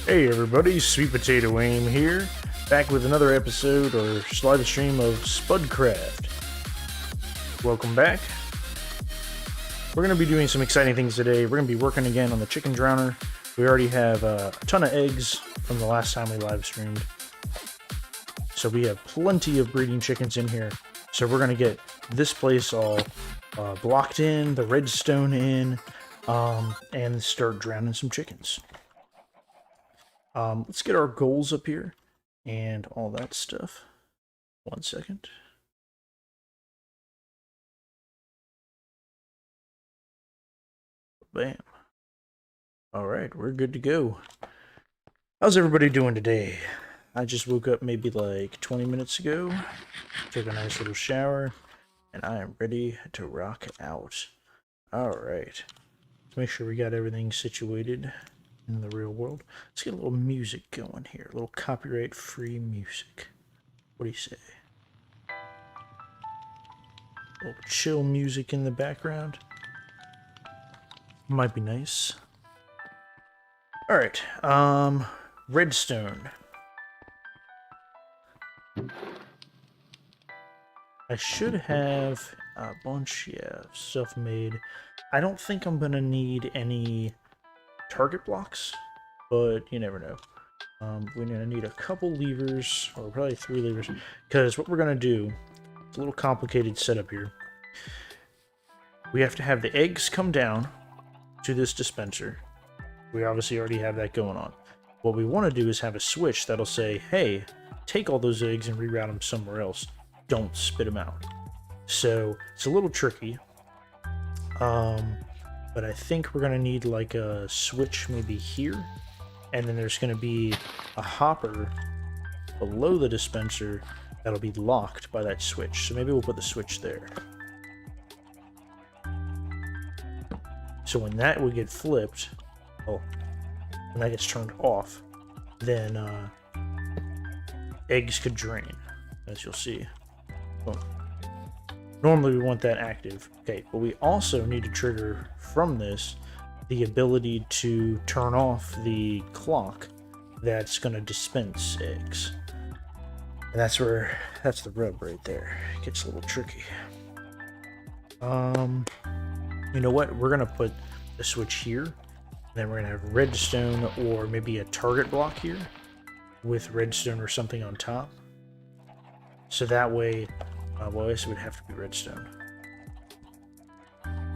Hey everybody, sweetpotatoaim here, back with another episode or live stream of SpudCraft. Welcome back. We're going to be doing some exciting things today. We're going to be working again on the chicken drowner. We already have a ton of eggs from the last time we live streamed. So we have plenty of breeding chickens in here. So we're going to get this place all blocked in, the redstone in, and start drowning some chickens. Let's get our goals up here and all that stuff. 1 second. Bam. Alright, we're good to go. How's everybody doing today? I just woke up maybe like 20 minutes ago, took a nice little shower, and I am ready to rock out. Alright, let's make sure we got everything situated in the real world. Let's get a little music going here, a little copyright-free music. What do you say? A little chill music in the background. Might be nice. Alright, redstone. I should have a bunch, of stuff made. I don't think I'm gonna need any target blocks, but you never know. We're gonna need a couple levers, or probably 3 levers, because what we're gonna do, it's a little complicated setup here. We have to have the eggs come down to this dispenser. We obviously already have that going on. What we want to do is have a switch that'll say, hey, take all those eggs and reroute them somewhere else. Don't spit them out. So it's a little tricky. But I think we're going to need like a switch maybe here. And then there's going to be a hopper below the dispenser that'll be locked by that switch. So maybe we'll put the switch there. So when that would get flipped, when that gets turned off, then eggs could drain, as you'll see. Well, normally we want that active. Okay, but we also need to trigger from this the ability to turn off the clock that's going to dispense eggs. And that's the rub right there. It gets a little tricky. You know what? We're going to put the switch here. And then we're going to have redstone or maybe a target block here with redstone or something on top. So that way, well, I guess it would have to be redstone.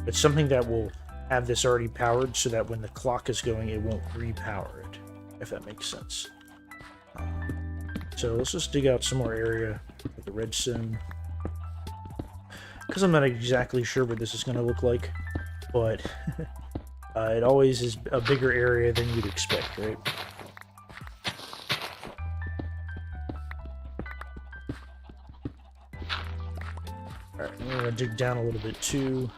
But something that will have this already powered so that when the clock is going, it won't repower it, if that makes sense. So let's just dig out some more area with the redstone. Because I'm not exactly sure what this is going to look like, but it always is a bigger area than you'd expect, right? Alright, I'm going to dig down a little bit too,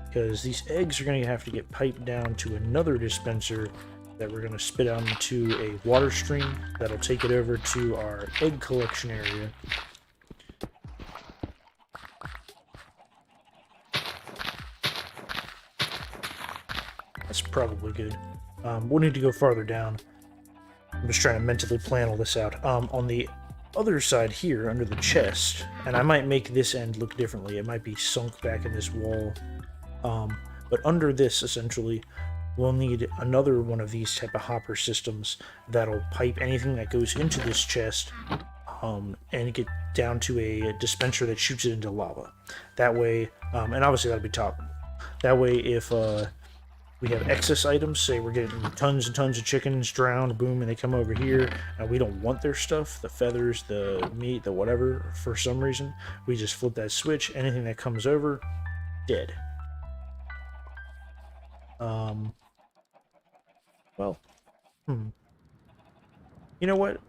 because these eggs are going to have to get piped down to another dispenser that we're going to spit out into a water stream that'll take it over to our egg collection area. That's probably good. We'll need to go farther down. I'm just trying to mentally plan all this out. On the other side here, under the chest, and I might make this end look differently. It might be sunk back in this wall. But under this, essentially, we'll need another one of these type of hopper systems that'll pipe anything that goes into this chest and get down to a dispenser that shoots it into lava. That way, and obviously that'll be top. That way, if we have excess items, say we're getting tons and tons of chickens drowned, boom, and they come over here, and we don't want their stuff, the feathers, the meat, the whatever, for some reason, we just flip that switch, anything that comes over, dead. You know what?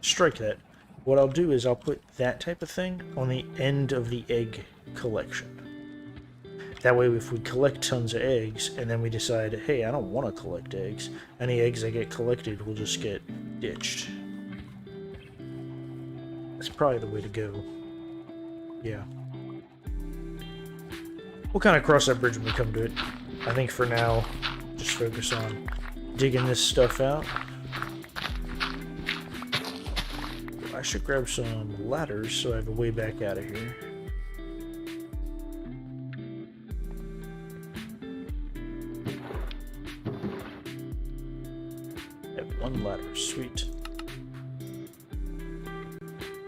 Strike that. What I'll do is I'll put that type of thing on the end of the egg collection. That way, if we collect tons of eggs, and then we decide, hey, I don't want to collect eggs, any eggs that get collected will just get ditched. That's probably the way to go. Yeah. We'll kind of cross that bridge when we come to it. I think for now, just focus on digging this stuff out. I should grab some ladders so I have a way back out of here. I have one ladder, sweet.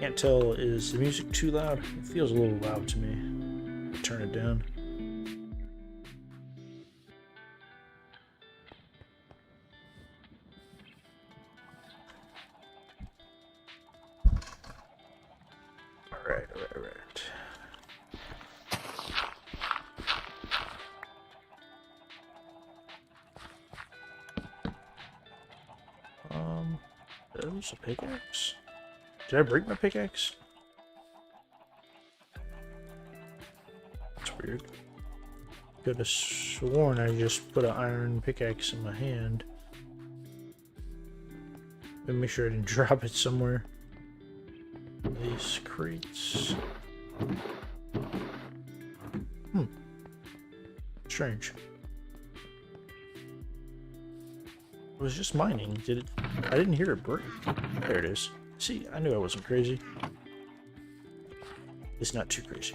Can't tell, is the music too loud? It feels a little loud to me. Turn it down. Alright. That was a pickaxe? Did I break my pickaxe? That's weird. Could have sworn I just put an iron pickaxe in my hand. Let me make sure I didn't drop it somewhere. These crates. Strange. It was just mining. Did it? I didn't hear it break. There it is. See, I knew I wasn't crazy. It's not too crazy.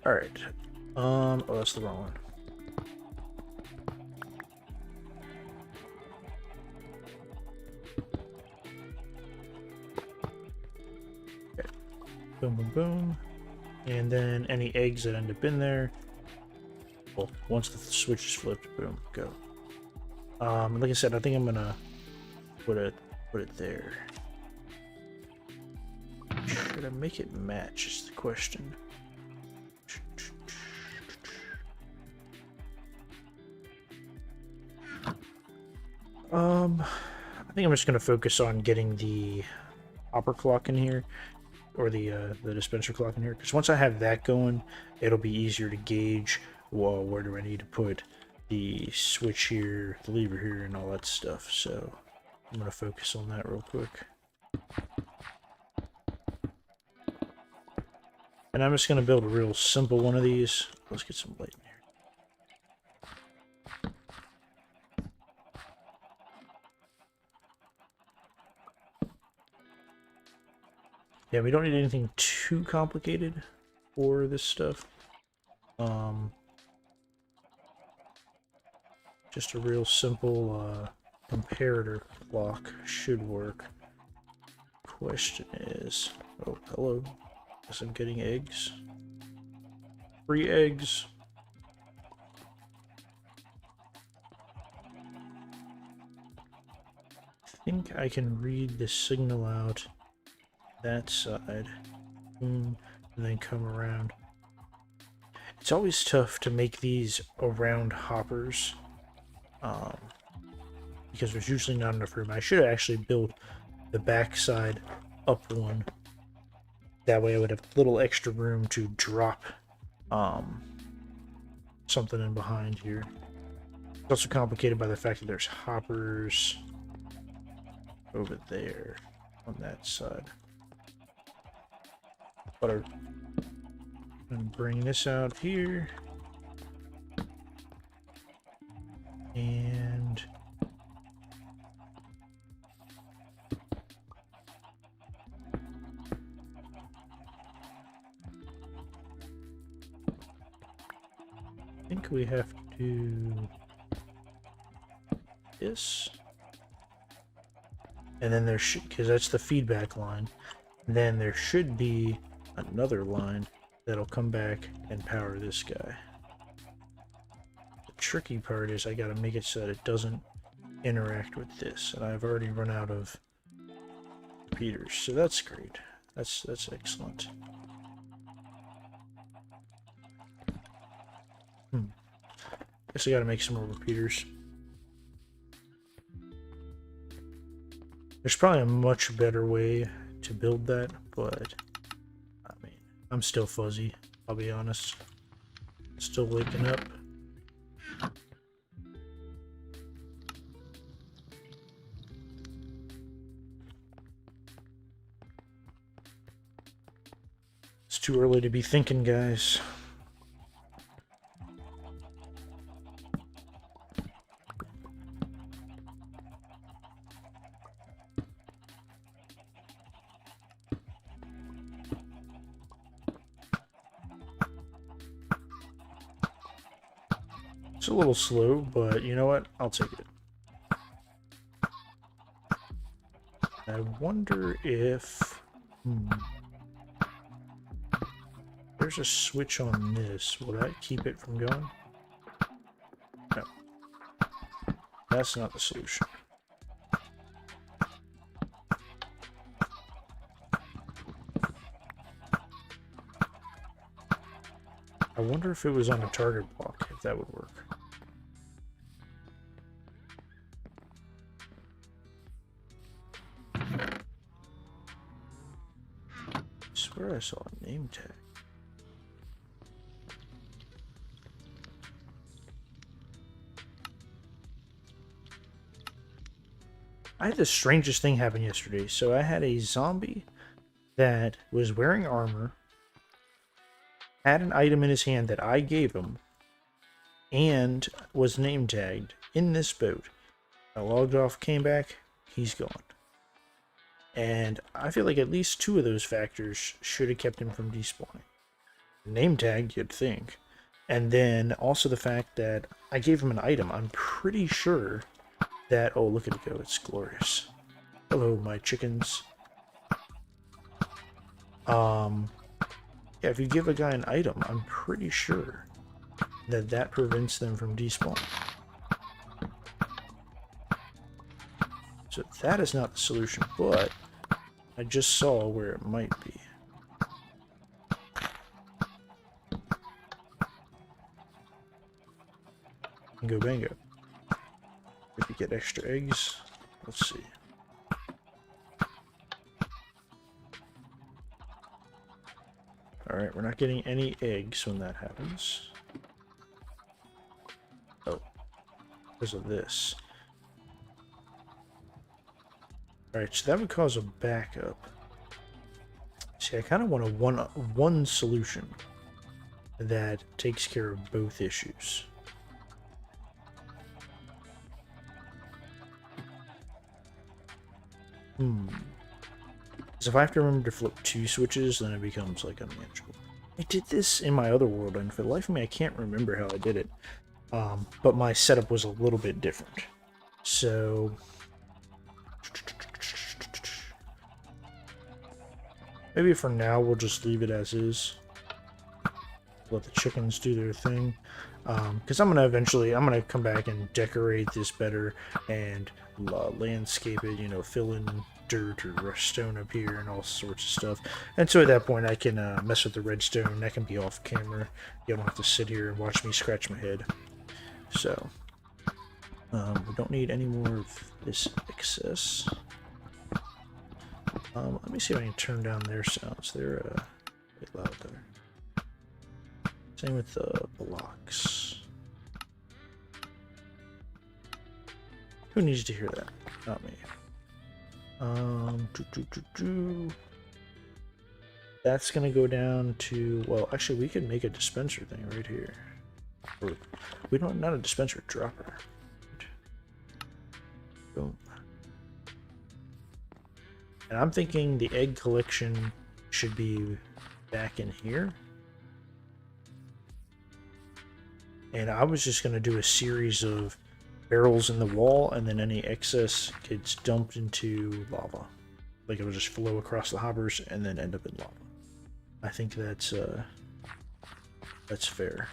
Alright. Oh, that's the wrong one. Okay. Boom, boom, boom. And then any eggs that end up in there. Well, once the switch is flipped, boom, go. Like I said, I think I'm gonna put it there. Should I make it match is the question. I think I'm just gonna focus on getting the hopper clock in here, or the dispenser clock in here, because once I have that going, it'll be easier to gauge, well, where do I need to put the switch here, the lever here, and all that stuff. So I'm gonna focus on that real quick. And I'm just gonna build a real simple one of these. Let's get some light in here. Yeah, we don't need anything too complicated for this stuff. Just a real simple comparator clock should work. Question is, oh, hello. Guess I'm getting eggs. Free eggs. I think I can read the signal out that side, and then come around. It's always tough to make these around hoppers, because there's usually not enough room. I should have actually built the back side up one. That way I would have a little extra room to drop something in behind here. It's also complicated by the fact that there's hoppers over there on that side. But I'm gonna bring this out here, and I think we have to do this, and then there should, because that's the feedback line, and then there should be another line that'll come back and power this guy. The tricky part is I gotta make it so that it doesn't interact with this, and I've already run out of repeaters, so that's great. That's excellent. Guess I gotta make some more repeaters. There's probably a much better way to build that, but I mean, I'm still fuzzy, I'll be honest. Still waking up. It's too early to be thinking, guys. It's a little slow, but you know what? I'll take it. I wonder if... There's a switch on this. Will that keep it from going? No. That's not the solution. I wonder if it was on a target block, if that would work. I swear I saw a name tag. I had the strangest thing happen yesterday. So I had a zombie that was wearing armor, had an item in his hand that I gave him, and was name tagged in this boat. I logged off, came back, he's gone. And I feel like at least 2 of those factors should have kept him from despawning. Name tag, you'd think. And then also the fact that I gave him an item. I'm pretty sure that... Oh, look at it go. It's glorious. Hello, my chickens. Yeah, if you give a guy an item, I'm pretty sure that that prevents them from despawning. So that is not the solution, but I just saw where it might be. Bingo bango. If you get extra eggs, let's see. Alright, we're not getting any eggs when that happens. Oh, because of this. Alright, so that would cause a backup. See, I kind of want a one solution that takes care of both issues. Because if I have to remember to flip 2 switches, then it becomes like unmanageable. I did this in my other world, and for the life of me, I can't remember how I did it. But my setup was a little bit different. So... maybe for now, we'll just leave it as is. Let the chickens do their thing. Because I'm going to come back and decorate this better and landscape it, you know, fill in dirt or stone up here and all sorts of stuff. And so at that point, I can mess with the redstone. That can be off camera. You don't have to sit here and watch me scratch my head. So, we don't need any more of this excess. Let me see if I can turn down their sounds. They're a bit loud there. Same with the blocks. Who needs to hear that? Not me. That's gonna go down to, well, actually we could make a dispenser thing right here. Or, we don't, not a dispenser, dropper. Boom. And I'm thinking the egg collection should be back in here. And I was just gonna do a series of barrels in the wall, and then any excess gets dumped into lava. Like it will just flow across the hoppers and then end up in lava. I think that's fair.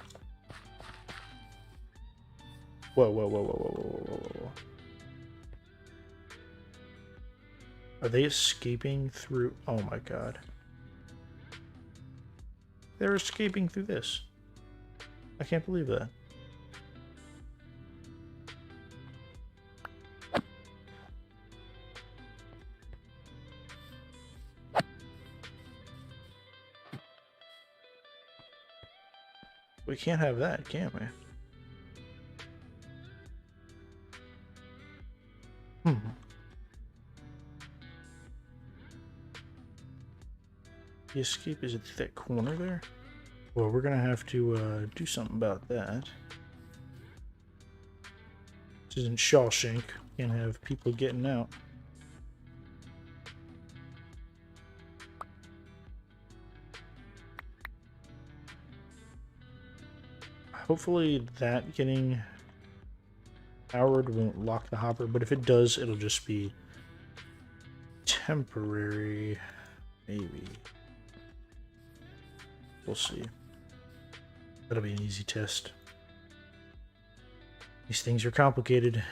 Whoa, whoa, whoa, whoa, whoa, whoa, whoa, whoa, whoa. Are they escaping through? Oh my god. They're escaping through this. I can't believe that. We can't have that, can we? The escape is at that corner there? Well, we're gonna have to do something about that. This isn't Shawshank. Can't have people getting out. Hopefully that getting powered won't lock the hopper, but if it does, it'll just be temporary. Maybe. We'll see. That'll be an easy test. These things are complicated.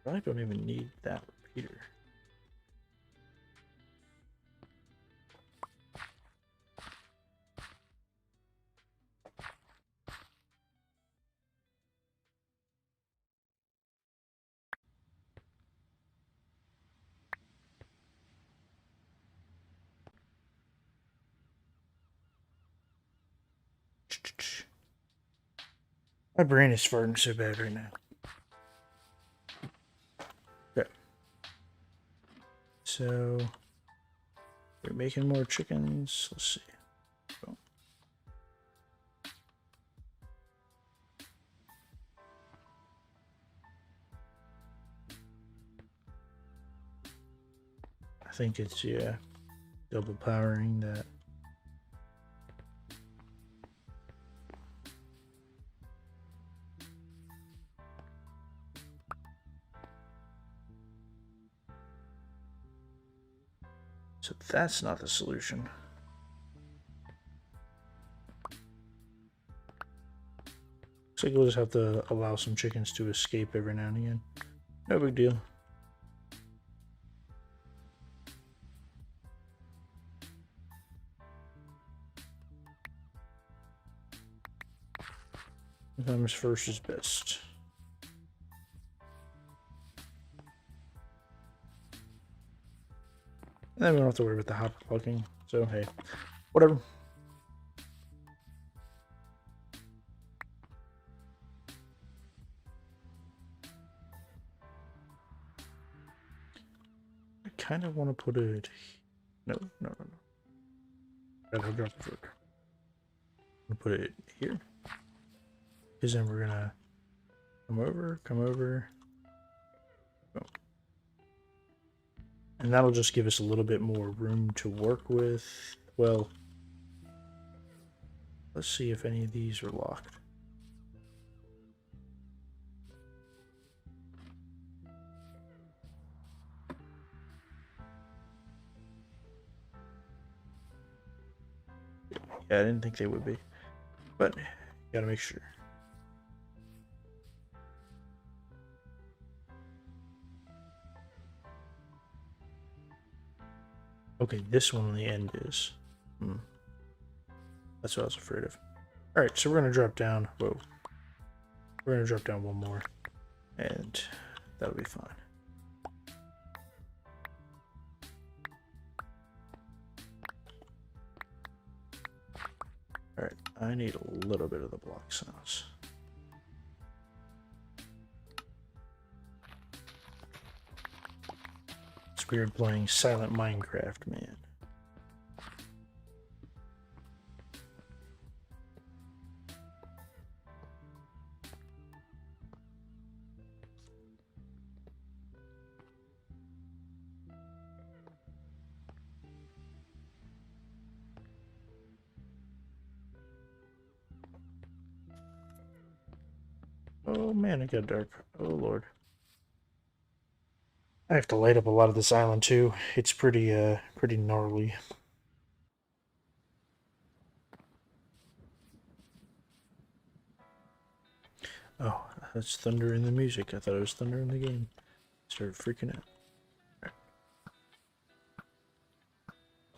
I don't even need that repeater. My brain is farting so bad right now. Okay. So we're making more chickens. Let's see. Oh. I think it's, yeah, double powering that. So that's not the solution. Looks like we'll just have to allow some chickens to escape every now and again. No big deal. Sometimes first is best. And then we don't have to worry about the hopper plugging. So hey, whatever. I kind of want to put it. No. Gotta drop the fork. I'm gonna put it here. Because then we're gonna come over. Oh. And that'll just give us a little bit more room to work with. Well, let's see if any of these are locked. Yeah, I didn't think they would be, but gotta make sure. Okay, this one on the end is. That's what I was afraid of. Alright, so we're gonna drop down. Whoa. We're gonna drop down one more. And that'll be fine. Alright, I need a little bit of the block sounds. It's weird playing silent Minecraft, man. Oh man, it got dark. Oh lord. I have to light up a lot of this island too. It's pretty gnarly. Oh, that's thunder in the music. I thought it was thunder in the game. Started freaking out. Right.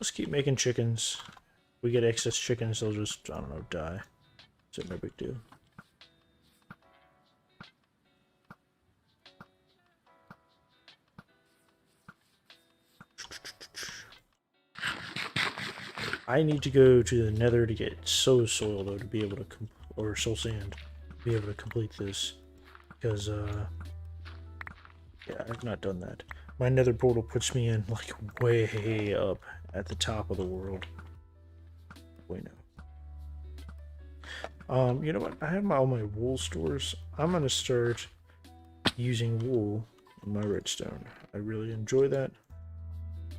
Let's keep making chickens. If we get excess chickens, they'll just, I don't know, die. So no big deal. I need to go to the nether to get soul though to be able to or soul sand to be able to complete this, because yeah, I've not done that. My nether portal puts me in like way up at the top of the world. Wait, no. You know what? I have all my wool stores. I'm gonna start using wool in my redstone. I really enjoy that.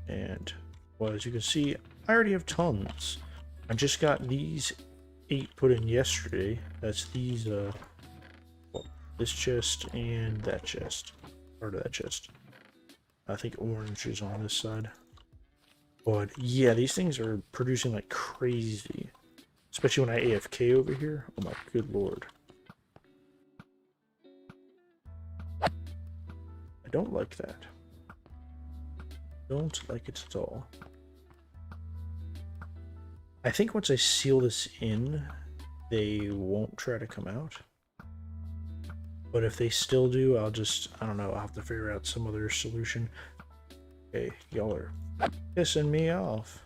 And well, as you can see, I already have tons. I just got these 8 put in yesterday. That's these well, this chest and that chest. Part of that chest. I think orange is on this side. But yeah, these things are producing like crazy. Especially when I AFK over here. Oh my good lord. I don't like that. Don't like it at all. I think once I seal this in, they won't try to come out. But if they still do, I don't know, I'll have to figure out some other solution. Okay, y'all are pissing me off.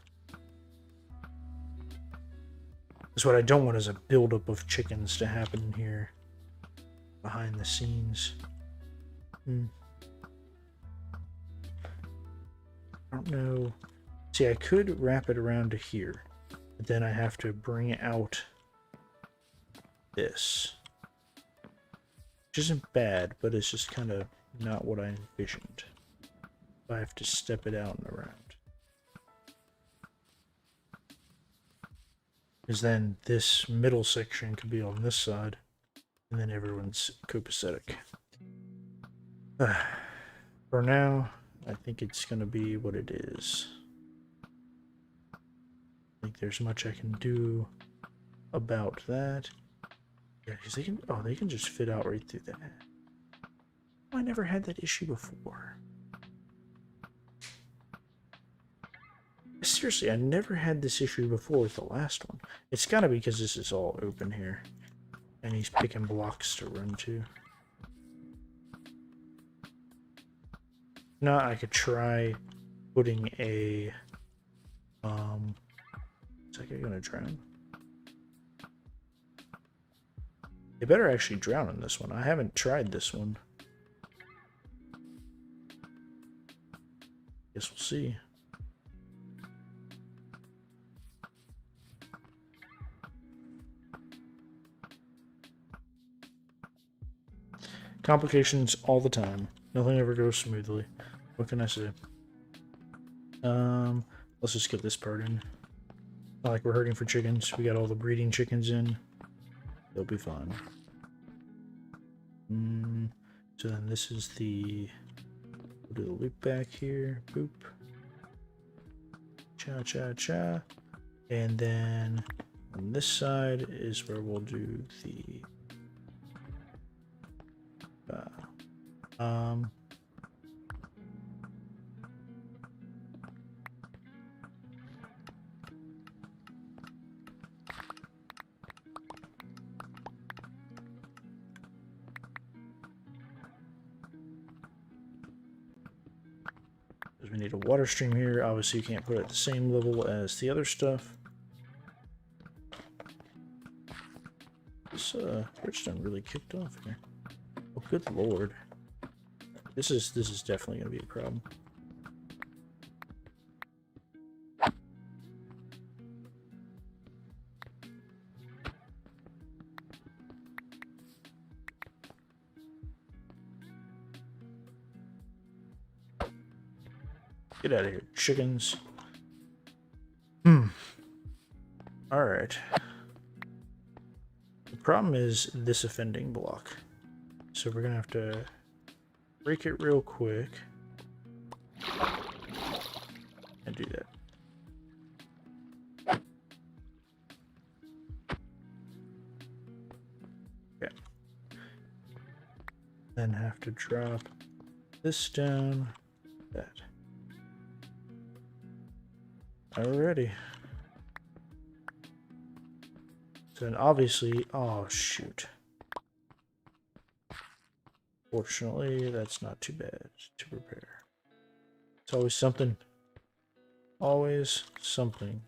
Because what I don't want is a buildup of chickens to happen here. Behind the scenes. I don't know. See, I could wrap it around to here. But then I have to bring out this. Which isn't bad, but it's just kind of not what I envisioned. I have to step it out and around. Because then this middle section could be on this side, and then everyone's copacetic. For now, I think it's going to be what it is. I think there's much I can do about that. Yeah, because they can just fit out right through that. I never had that issue before. Seriously, I never had this issue before with the last one. It's gotta be because this is all open here. And he's picking blocks to run to. Now I could try putting a... Is that guy gonna drown? They better actually drown in this one. I haven't tried this one. Guess we'll see. Complications all the time. Nothing ever goes smoothly. What can I say? Let's just get this part in. Not like we're hurting for chickens. We got all the breeding chickens in. They'll be fine. So then this is the... We'll do the loop back here. Boop. Cha-cha-cha. And then on this side is where we'll do the... we need a water stream here. Obviously, you can't put it at the same level as the other stuff. This redstone really kicked off here. Oh, good lord! This is definitely gonna be a problem. Get out of here, chickens. Alright. The problem is this offending block. So we're gonna have to break it real quick. And do that. Okay. Then have to drop this down. That. Alrighty. So then obviously, oh shoot. Fortunately, that's not too bad to repair. It's always something. Always something.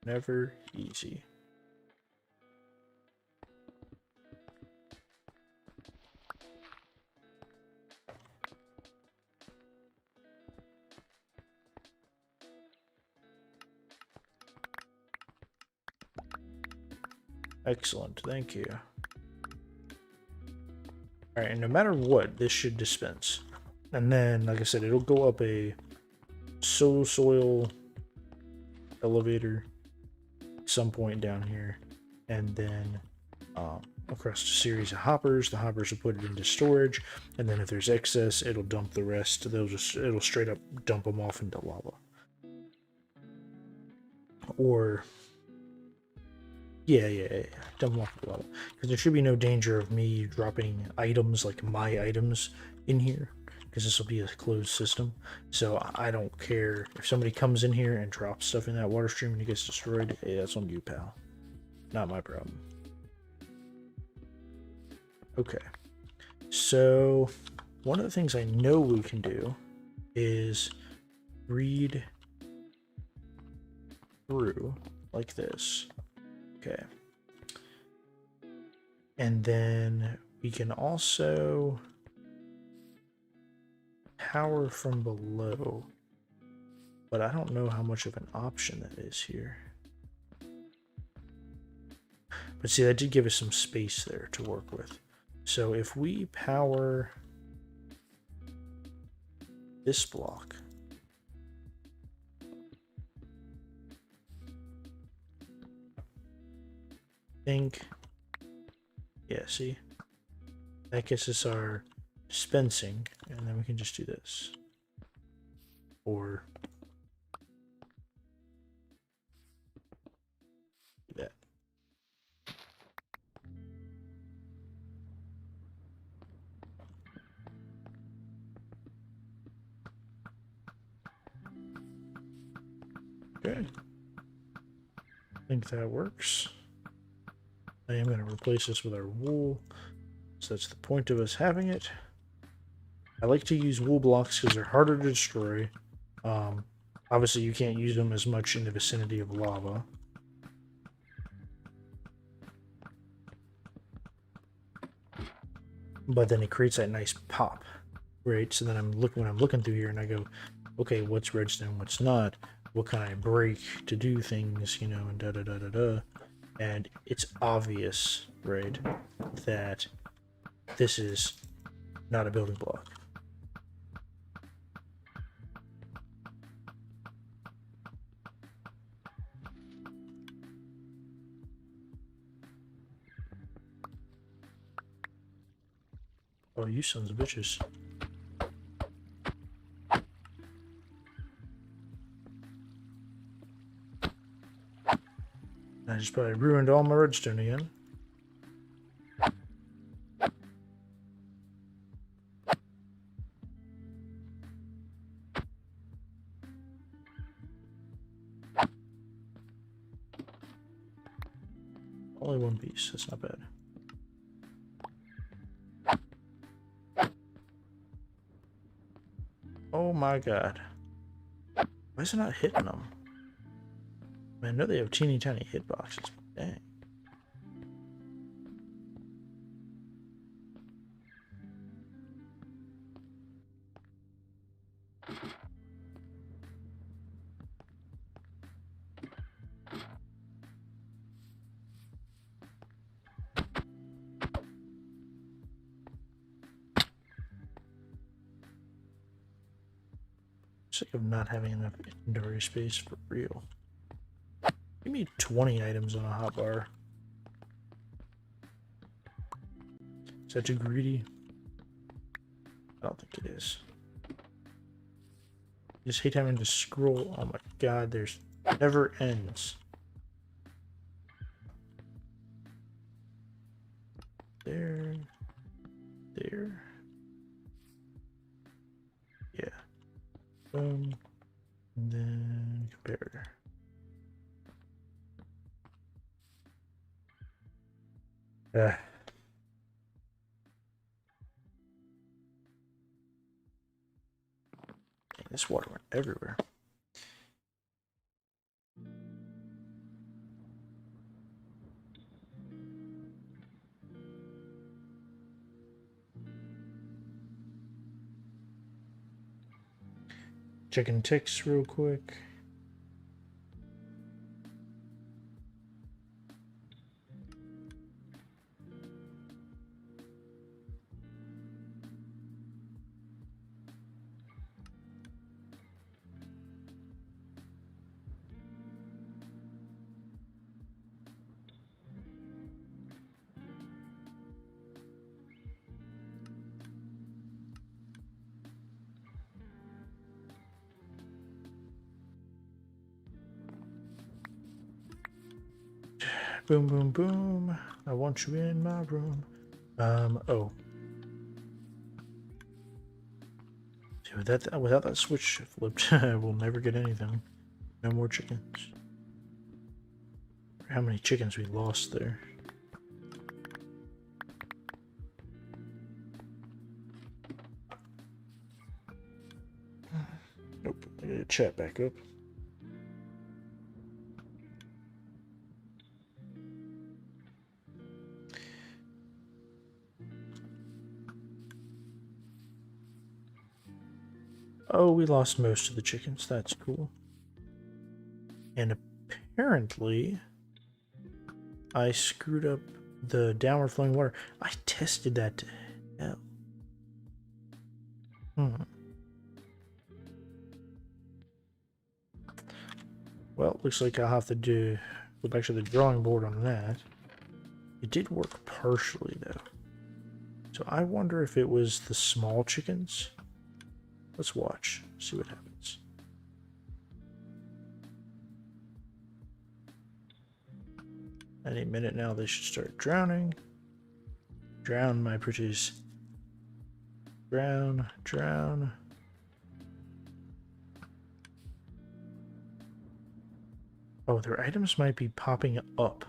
Never easy. Excellent, thank you. Alright, and no matter what, this should dispense. And then, like I said, it'll go up a soil elevator at some point down here. And then across a series of hoppers. The hoppers will put it into storage. And then if there's excess, it'll dump the rest. It'll straight up dump them off into lava. Or... Yeah. Dump them off into lava. Because there should be no danger of me dropping items, like my items, in here. Because this will be a closed system. So I don't care if somebody comes in here and drops stuff in that water stream and it gets destroyed. Hey, that's on you, pal. Not my problem. Okay. So one of the things I know we can do is read through like this. Okay. And then we can also power from below, but I don't know how much of an option that is here. But see, that did give us some space there to work with. So if we power this block, yeah, see, that gets us our dispensing, and then we can just do this, or do that. Okay, I think that works. I am going to replace this with our wool, so that's the point of us having it. I like to use wool blocks because they're harder to destroy. Obviously, you can't use them as much in the vicinity of lava. But then it creates that nice pop, right? So then when I'm looking through here and I go, okay, what's redstone, what's not? What can I break to do things, you know, and da-da-da-da-da. And it's obvious, right, that this is not a building block. Oh, you sons of bitches. I just probably ruined all my redstone again. Only one piece, that's not bad. Oh my god. Why is it not hitting them? I know they have teeny tiny hitboxes. Dang. Sick of not having enough inventory space for real. Give me 20 items on a hotbar. Is that too greedy? I don't think it is. I just hate having to scroll. Oh my god, there's never ends. There. Yeah. Boom. And then comparator. Dang, this water went everywhere. Checking ticks real quick. Boom, boom, boom. I want you in my room. Oh. See, without that switch flipped, we'll never get anything. No more chickens. How many chickens we lost there? Nope. I gotta chat back up. Oh, we lost most of the chickens. That's cool. And apparently, I screwed up the downward flowing water. I tested that to hell. Well, looks like I'll have to go back to the drawing board on that. It did work partially, though. So I wonder if it was the small chickens. Let's watch, see what happens. Any minute now, they should start drowning. Drown, my pretties. Drown, drown. Oh, their items might be popping up.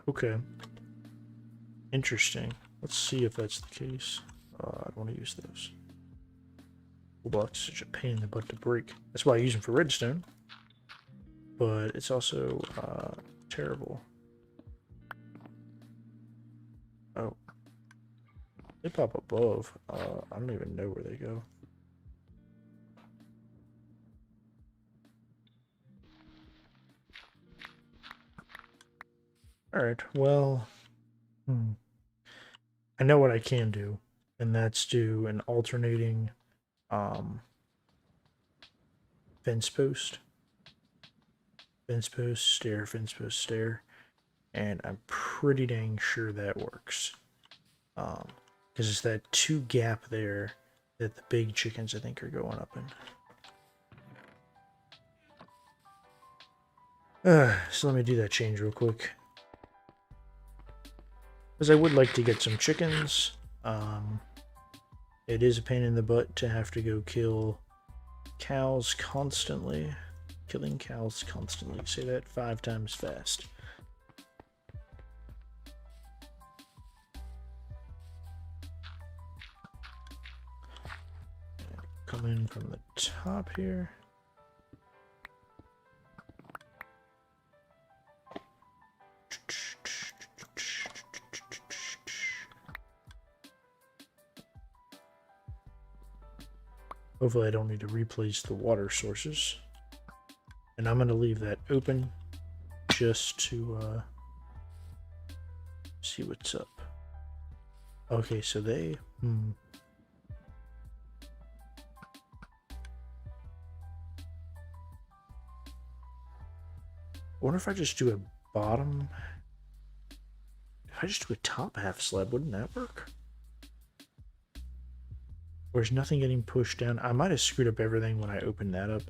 Okay. Interesting. Let's see if that's the case. I don't want to use those. Blocks are such a pain in the butt to break. That's why I use them for redstone. But it's also terrible. Oh. They pop above. I don't even know where they go. Alright, well... I know what I can do. And that's do an alternating fence post. Fence post, stair, fence post, stair. And I'm pretty dang sure that works. Because it's that 2 gap there that the big chickens I think are going up in. So let me do that change real quick. Because I would like to get some chickens. It is a pain in the butt to have to go kill cows constantly. Killing cows constantly. Say that 5 times fast. Come in from the top here. Hopefully I don't need to replace the water sources. And I'm going to leave that open just to see what's up. Okay, so they... I wonder if I just do a bottom... If I just do a top half slab, wouldn't that work? There's nothing getting pushed down. I might have screwed up everything when I opened that up.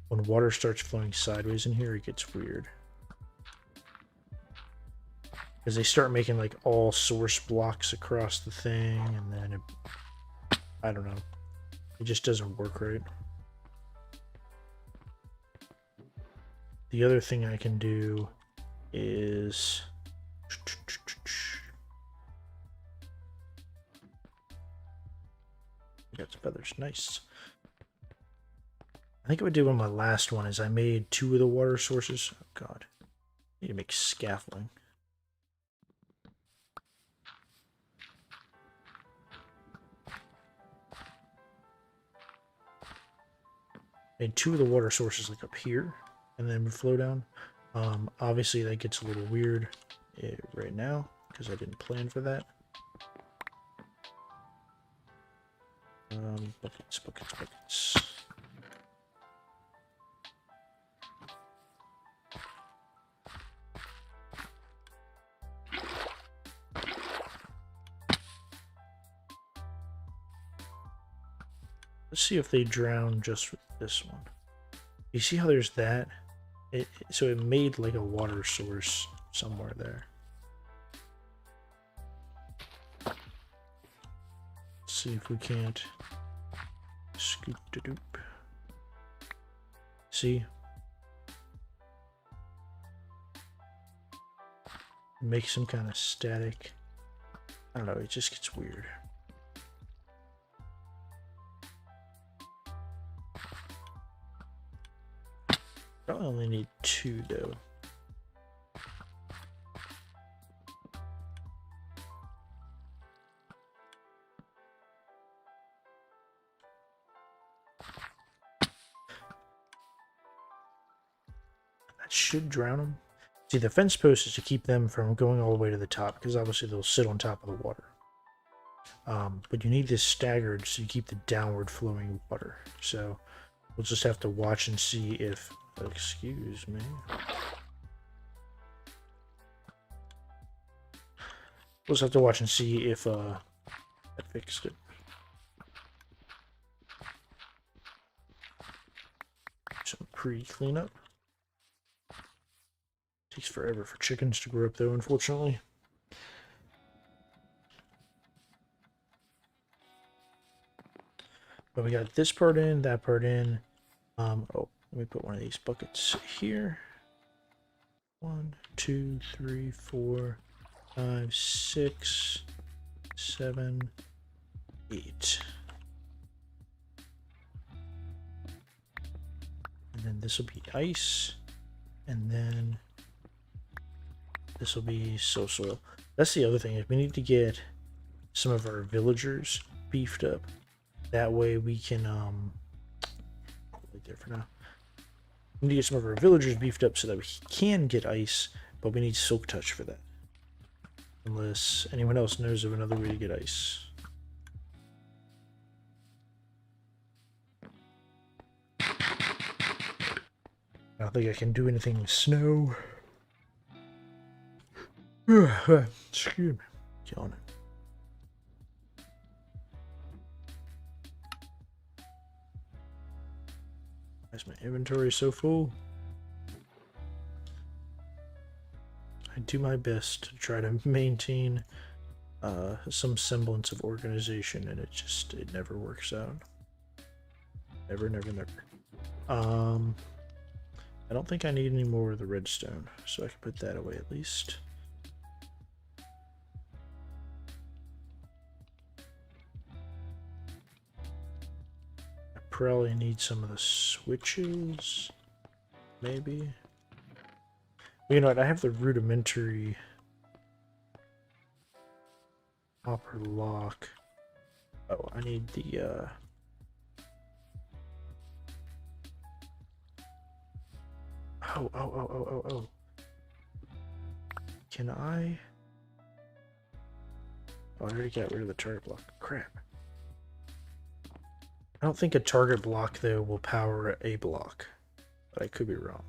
When water starts flowing sideways in here, it gets weird. Because they start making like all source blocks across the thing, and then it, I don't know. It just doesn't work right. The other thing I can do is... Got the feathers, nice. I think what I did on my last one is I made 2 of the water sources. Oh god, I need to make scaffolding. Made 2 of the water sources like up here, and then flow down. Obviously that gets a little weird right now because I didn't plan for that. Buckets, buckets, buckets. Let's see if they drown just with this one. You see how there's that? So it made like a water source somewhere there. Let's see if we can't scoop de doop. See? Make some kind of static. I don't know, it just gets weird. Probably only need 2 though. That should drown them. See, the fence post is to keep them from going all the way to the top, because obviously they'll sit on top of the water. But you need this staggered so you keep the downward flowing water. So we'll just have to watch and see if... Excuse me. We'll just have to watch and see if that fixed it. Some pre-cleanup. Takes forever for chickens to grow up though, unfortunately. But we got this part in, that part in. Oh, let me put one of these buckets here. 1, 2, 3, 4, 5, 6, 7, 8. And then this will be ice. And then this will be soil. That's the other thing, is we need to get some of our villagers beefed up. That way we can right there for now. We need to get some of our villagers beefed up so that we can get ice, but we need silk touch for that. Unless anyone else knows of another way to get ice. I don't think I can do anything with snow. Excuse me. Killing it. Why is my inventory so full? I do my best to try to maintain some semblance of organization, and it never works out. Never. I don't think I need any more of the redstone, so I can put that away at least. I probably need some of the switches, maybe. You know what, I have the rudimentary hopper lock. Oh, I need the Oh. Can I? Oh, I already got rid of the target block. Crap. I don't think a target block, though, will power a block. But I could be wrong.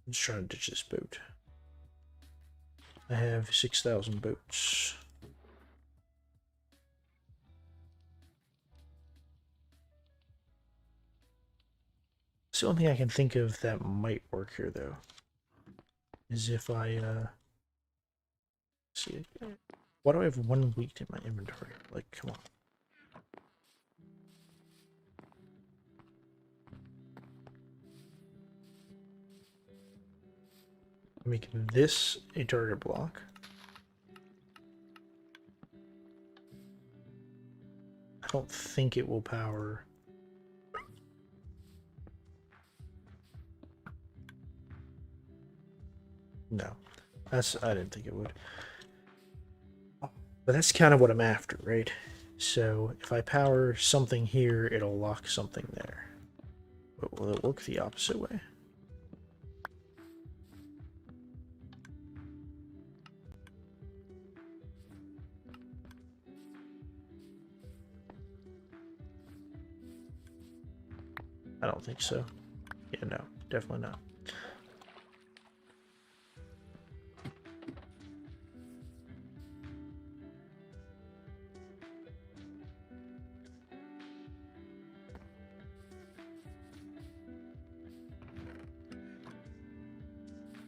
I'm just trying to ditch this boat. I have 6,000 boats. It's the only thing I can think of that might work here, though, is if I, see, why do I have 1 wheat in my inventory? Like, come on. Make this a target block. I don't think it will power. No, I didn't think it would. But that's kind of what I'm after, right? So if I power something here, it'll lock something there. But will it work the opposite way? I don't think so. Yeah, no, definitely not.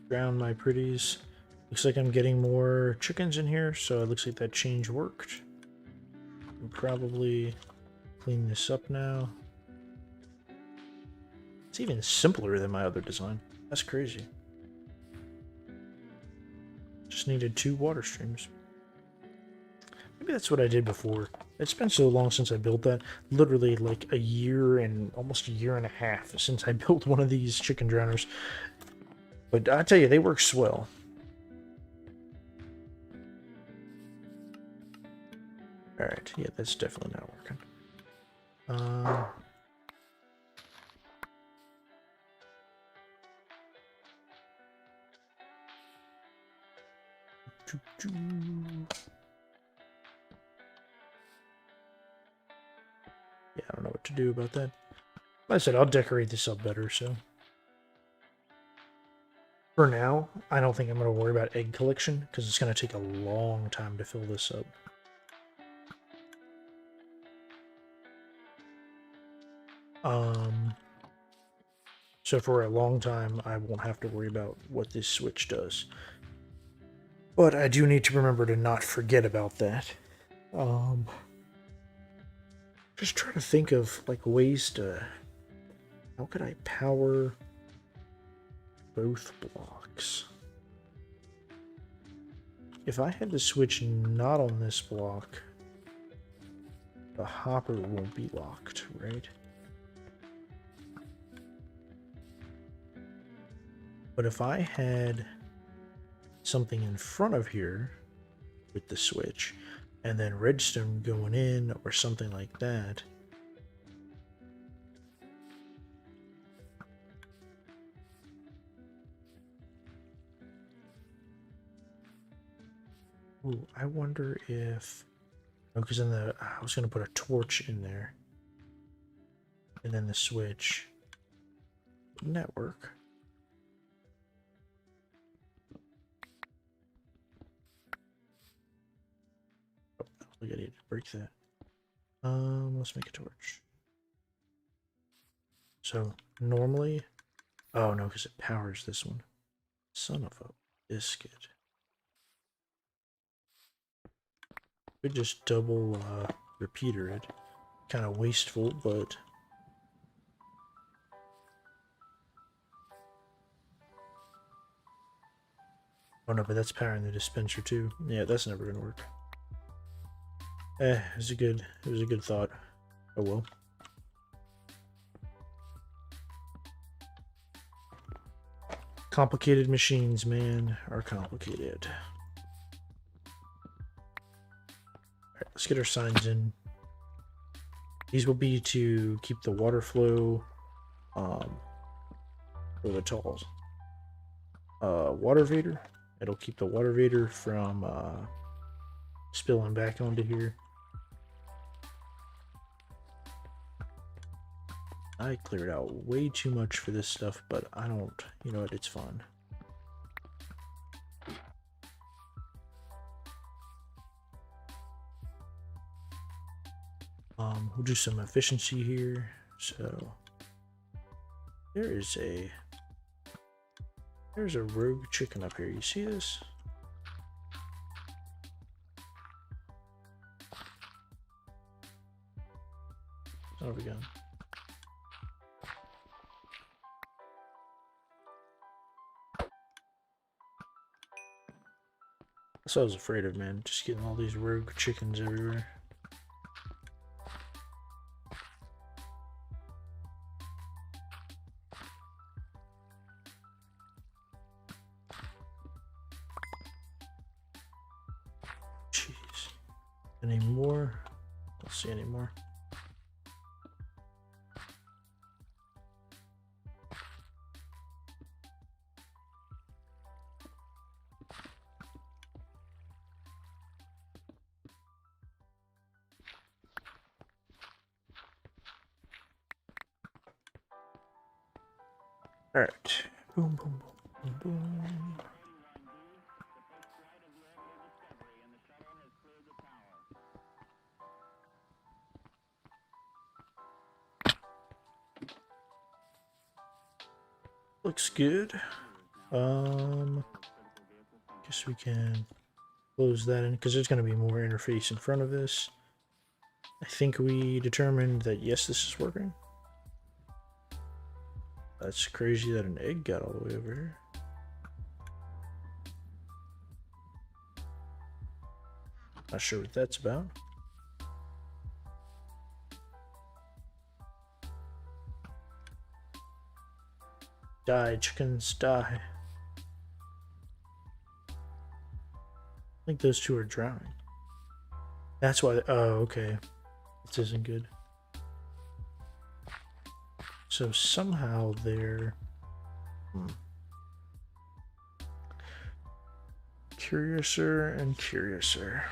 Drown my pretties. Looks like I'm getting more chickens in here, so it looks like that change worked. I'll probably clean this up now. It's even simpler than my other design. That's crazy. Just needed 2 water streams. Maybe that's what I did before. It's been so long since I built that. Literally like a year and almost a year and a half since I built one of these chicken drowners. But I tell you, they work swell. Alright, yeah, that's definitely not working. Yeah, I don't know what to do about that. Like I said, I'll decorate this up better, so. For now, I don't think I'm going to worry about egg collection, because it's going to take a long time to fill this up. So for a long time, I won't have to worry about what this switch does. But I do need to remember to not forget about that. Just trying to think of like ways to... How could I power both blocks? If I had the switch not on this block, the hopper won't be locked, right? But if I had something in front of here with the switch, and then redstone going in or something like that, ooh, I wonder if... Oh, because then I was going to put a torch in there. And then the switch. Wouldn't that work? Oh, I need to break that. Let's make a torch. So, normally... Oh, no, because it powers this one. Son of a biscuit. Could just double repeater it. Kind of wasteful, but... Oh no, but that's powering the dispenser too. Yeah, that's never gonna work. It was a good thought. Oh well. Complicated machines, man, are complicated. Alright, let's get our signs in. These will be to keep the water flow for the tall water vader. It'll keep the water vader from spilling back onto here. I cleared out way too much for this stuff, but I don't, you know what, it's fun. We'll do some efficiency here. So there's a rogue chicken up here. You see this? Son of a gun. That's what I was afraid of, man. Just getting all these rogue chickens everywhere. Jeez. Any more? I don't see any more. All right. Boom, boom, boom, boom, boom. Looks good. Guess we can close that in because there's going to be more interface in front of this. I think we determined that yes, this is working. That's crazy that an egg got all the way over here. Not sure what that's about. Die, chickens, die. I think those two are drowning. That's why. Oh, okay. This isn't good. So somehow they're curiouser and curiouser.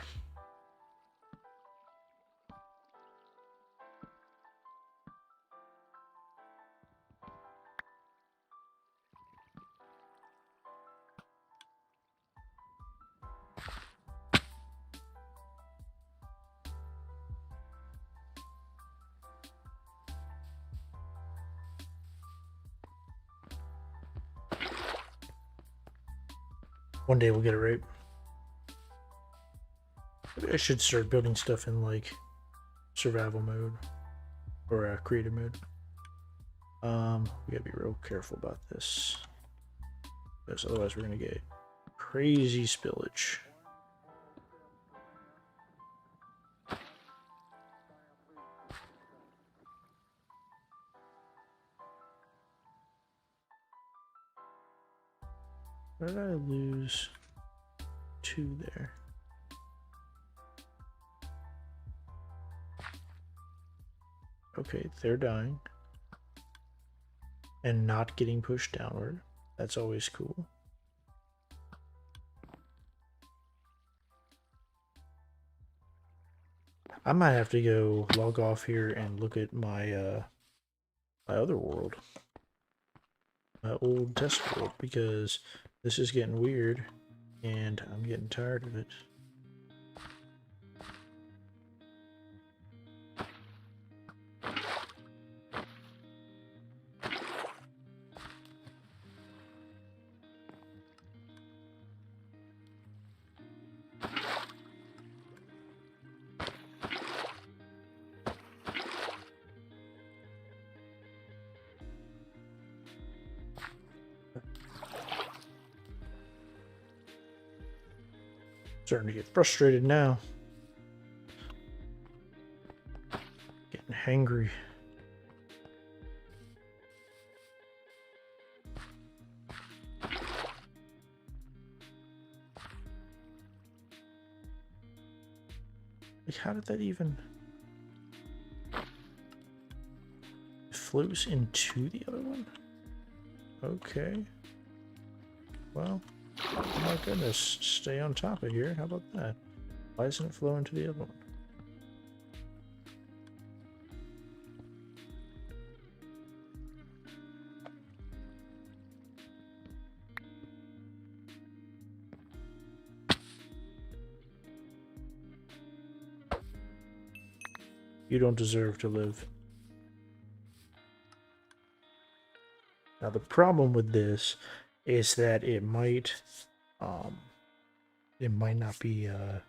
One day we'll get it right. Maybe I should start building stuff in like survival mode or creative mode. We gotta be real careful about this because otherwise we're gonna get crazy spillage. Where did I lose 2 there? Okay, they're dying. And not getting pushed downward. That's always cool. I might have to go log off here and look at my my other world. My old test world, because this is getting weird and I'm getting tired of it. Starting to get frustrated now. Getting hangry. Like, how did that even... It flows into the other one? Okay. Well... Oh my goodness, stay on top of here. How about that? Why isn't it flowing to the other one? You don't deserve to live. Now the problem with this is that it might not be oh,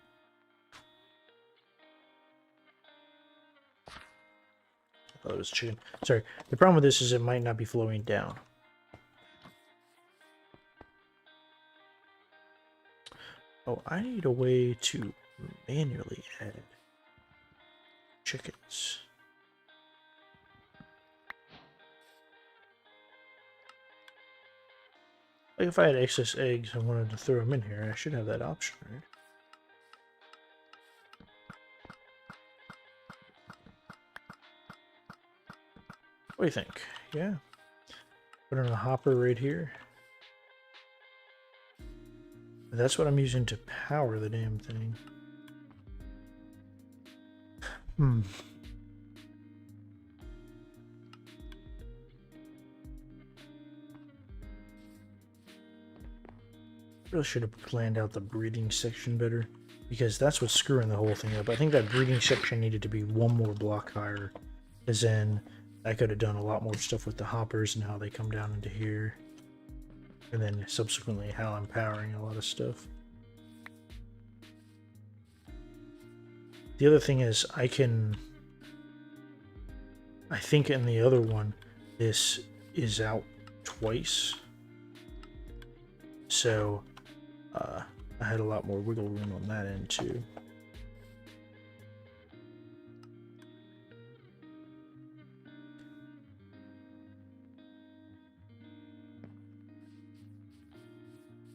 it was chicken. Sorry. The problem with this is it might not be flowing down. Oh, I need a way to manually add chickens. Like if I had excess eggs and wanted to throw them in here, I should have that option, right? What do you think? Yeah. Put in a hopper right here. That's what I'm using to power the damn thing. Really should have planned out the breeding section better, because that's what's screwing the whole thing up. I think that breeding section needed to be one more block higher, as in I could have done a lot more stuff with the hoppers and how they come down into here. and then subsequently how I'm powering a lot of stuff. The other thing is I think in the other one, this is out twice. So I had a lot more wiggle room on that end too.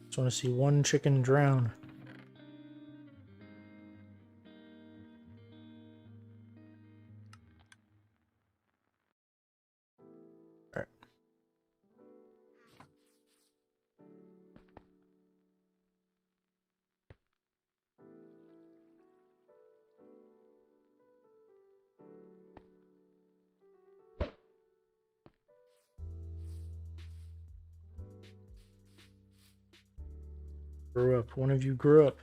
Just want to see one chicken drown. Alright. Grow up. One of you grew up.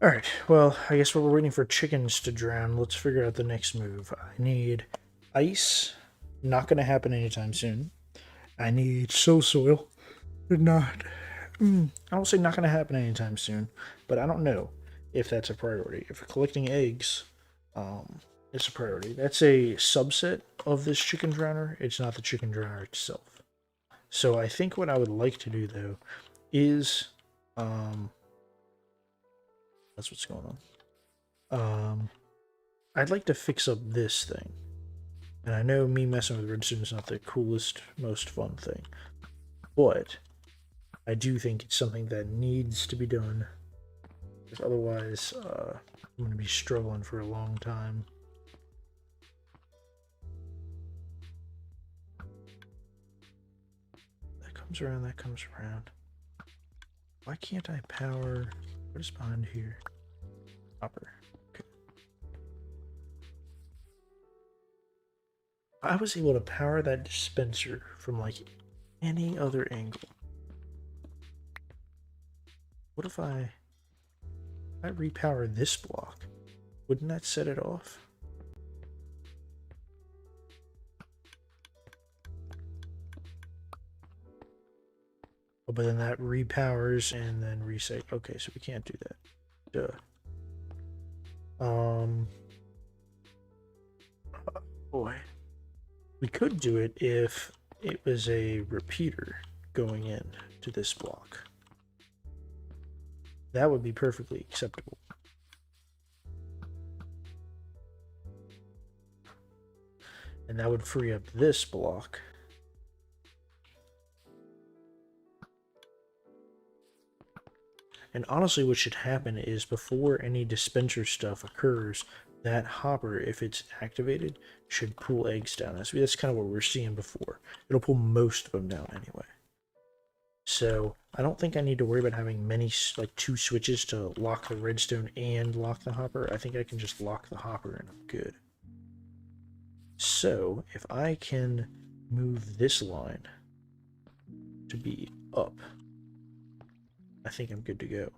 Alright, well, I guess while we're waiting for chickens to drown, let's figure out the next move. I need ice. Not going to happen anytime soon. I need soil. Not. I won't say not going to happen anytime soon, but I don't know if that's a priority. If collecting eggs, it's a priority. That's a subset of this chicken drowner. It's not the chicken drowner itself. So I think what I would like to do, though, is... that's what's going on. I'd like to fix up this thing. And I know me messing with redstone is not the coolest, most fun thing. But I do think it's something that needs to be done. Because otherwise, I'm going to be struggling for a long time. That comes around, that comes around. Why can't I power... What is behind here? Hopper. Okay. I was able to power that dispenser from like any other angle. What if I repower this block? Wouldn't that set it off? Oh, but then that repowers and then reset. Okay, so we can't do that. Duh. Boy. We could do it if it was a repeater going in to this block. That would be perfectly acceptable. And that would free up this block. And honestly, what should happen is before any dispenser stuff occurs, that hopper, if it's activated, should pull eggs down. That's kind of what we're seeing before. It'll pull most of them down anyway. So I don't think I need to worry about having many, like 2 switches to lock the redstone and lock the hopper. I think I can just lock the hopper and I'm good. So if I can move this line to be up, I think I'm good to go.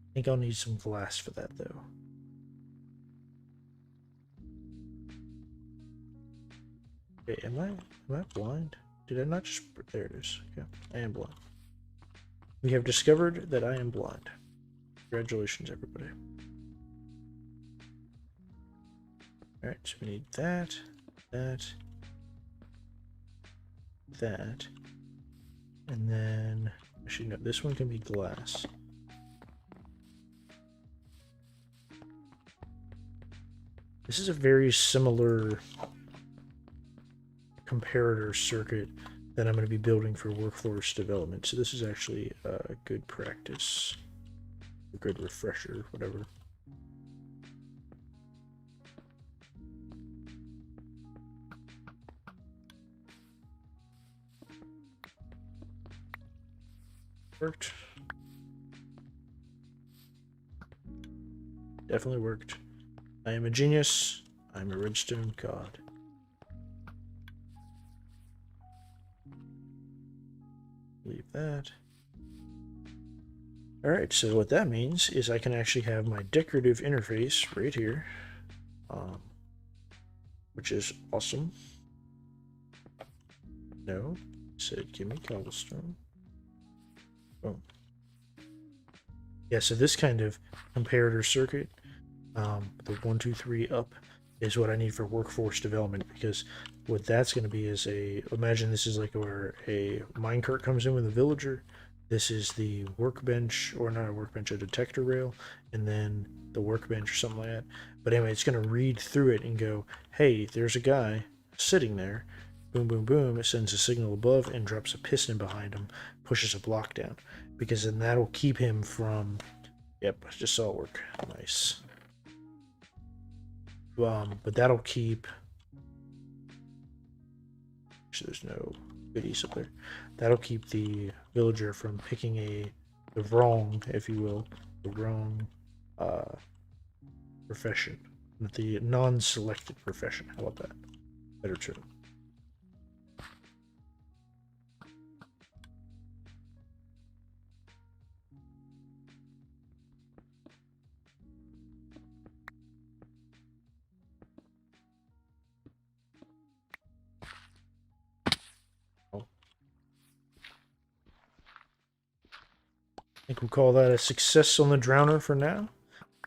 I think I'll need some glass for that, though. Okay, am I blind? Did I not just... There it is. Okay, I am blind. We have discovered that I am blind. Congratulations, everybody. Alright, so we need that, that, that. And then, actually, no, this one can be glass. This is a very similar comparator circuit that I'm going to be building for workforce development. So this is actually a good practice, a good refresher, whatever. Worked. Definitely worked. I am a genius. I'm a redstone god. Leave that. Alright, so what that means is I can actually have my decorative interface right here, which is awesome. No, said give me cobblestone. Boom. Yeah, so this kind of comparator circuit, the 1, 2, 3 up, is what I need for workforce development, because what that's going to be is imagine this is like where a minecart comes in with a villager. This is the workbench, or not a workbench, a detector rail, and then the workbench or something like that. But anyway, it's going to read through it and go, hey, there's a guy sitting there. Boom, boom, boom. It sends a signal above and drops a piston behind him, pushes a block down, because then that'll keep him from. Yep, I just saw it work. Nice. But that'll keep. Actually, there's no goodies up there. That'll keep the villager from picking the wrong, if you will, the wrong profession, the non-selected profession. How about that? Better term. I think we'll call that a success on the drowner for now.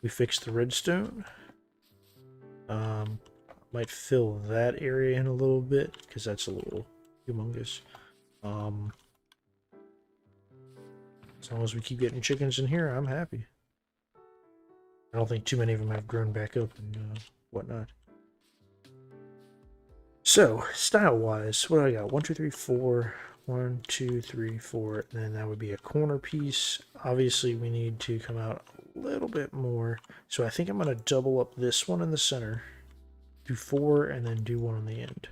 We fixed the redstone. Might fill that area in a little bit because that's a little humongous. As long as we keep getting chickens in here, I'm happy. I don't think too many of them have grown back up and whatnot. So, style-wise, what do I got? 1, 2, 3, 4. 1, 2, 3, 4. And then that would be a corner piece. Obviously, we need to come out a little bit more. So I think I'm going to double up this one in the center. Do 4 and then do one on the end.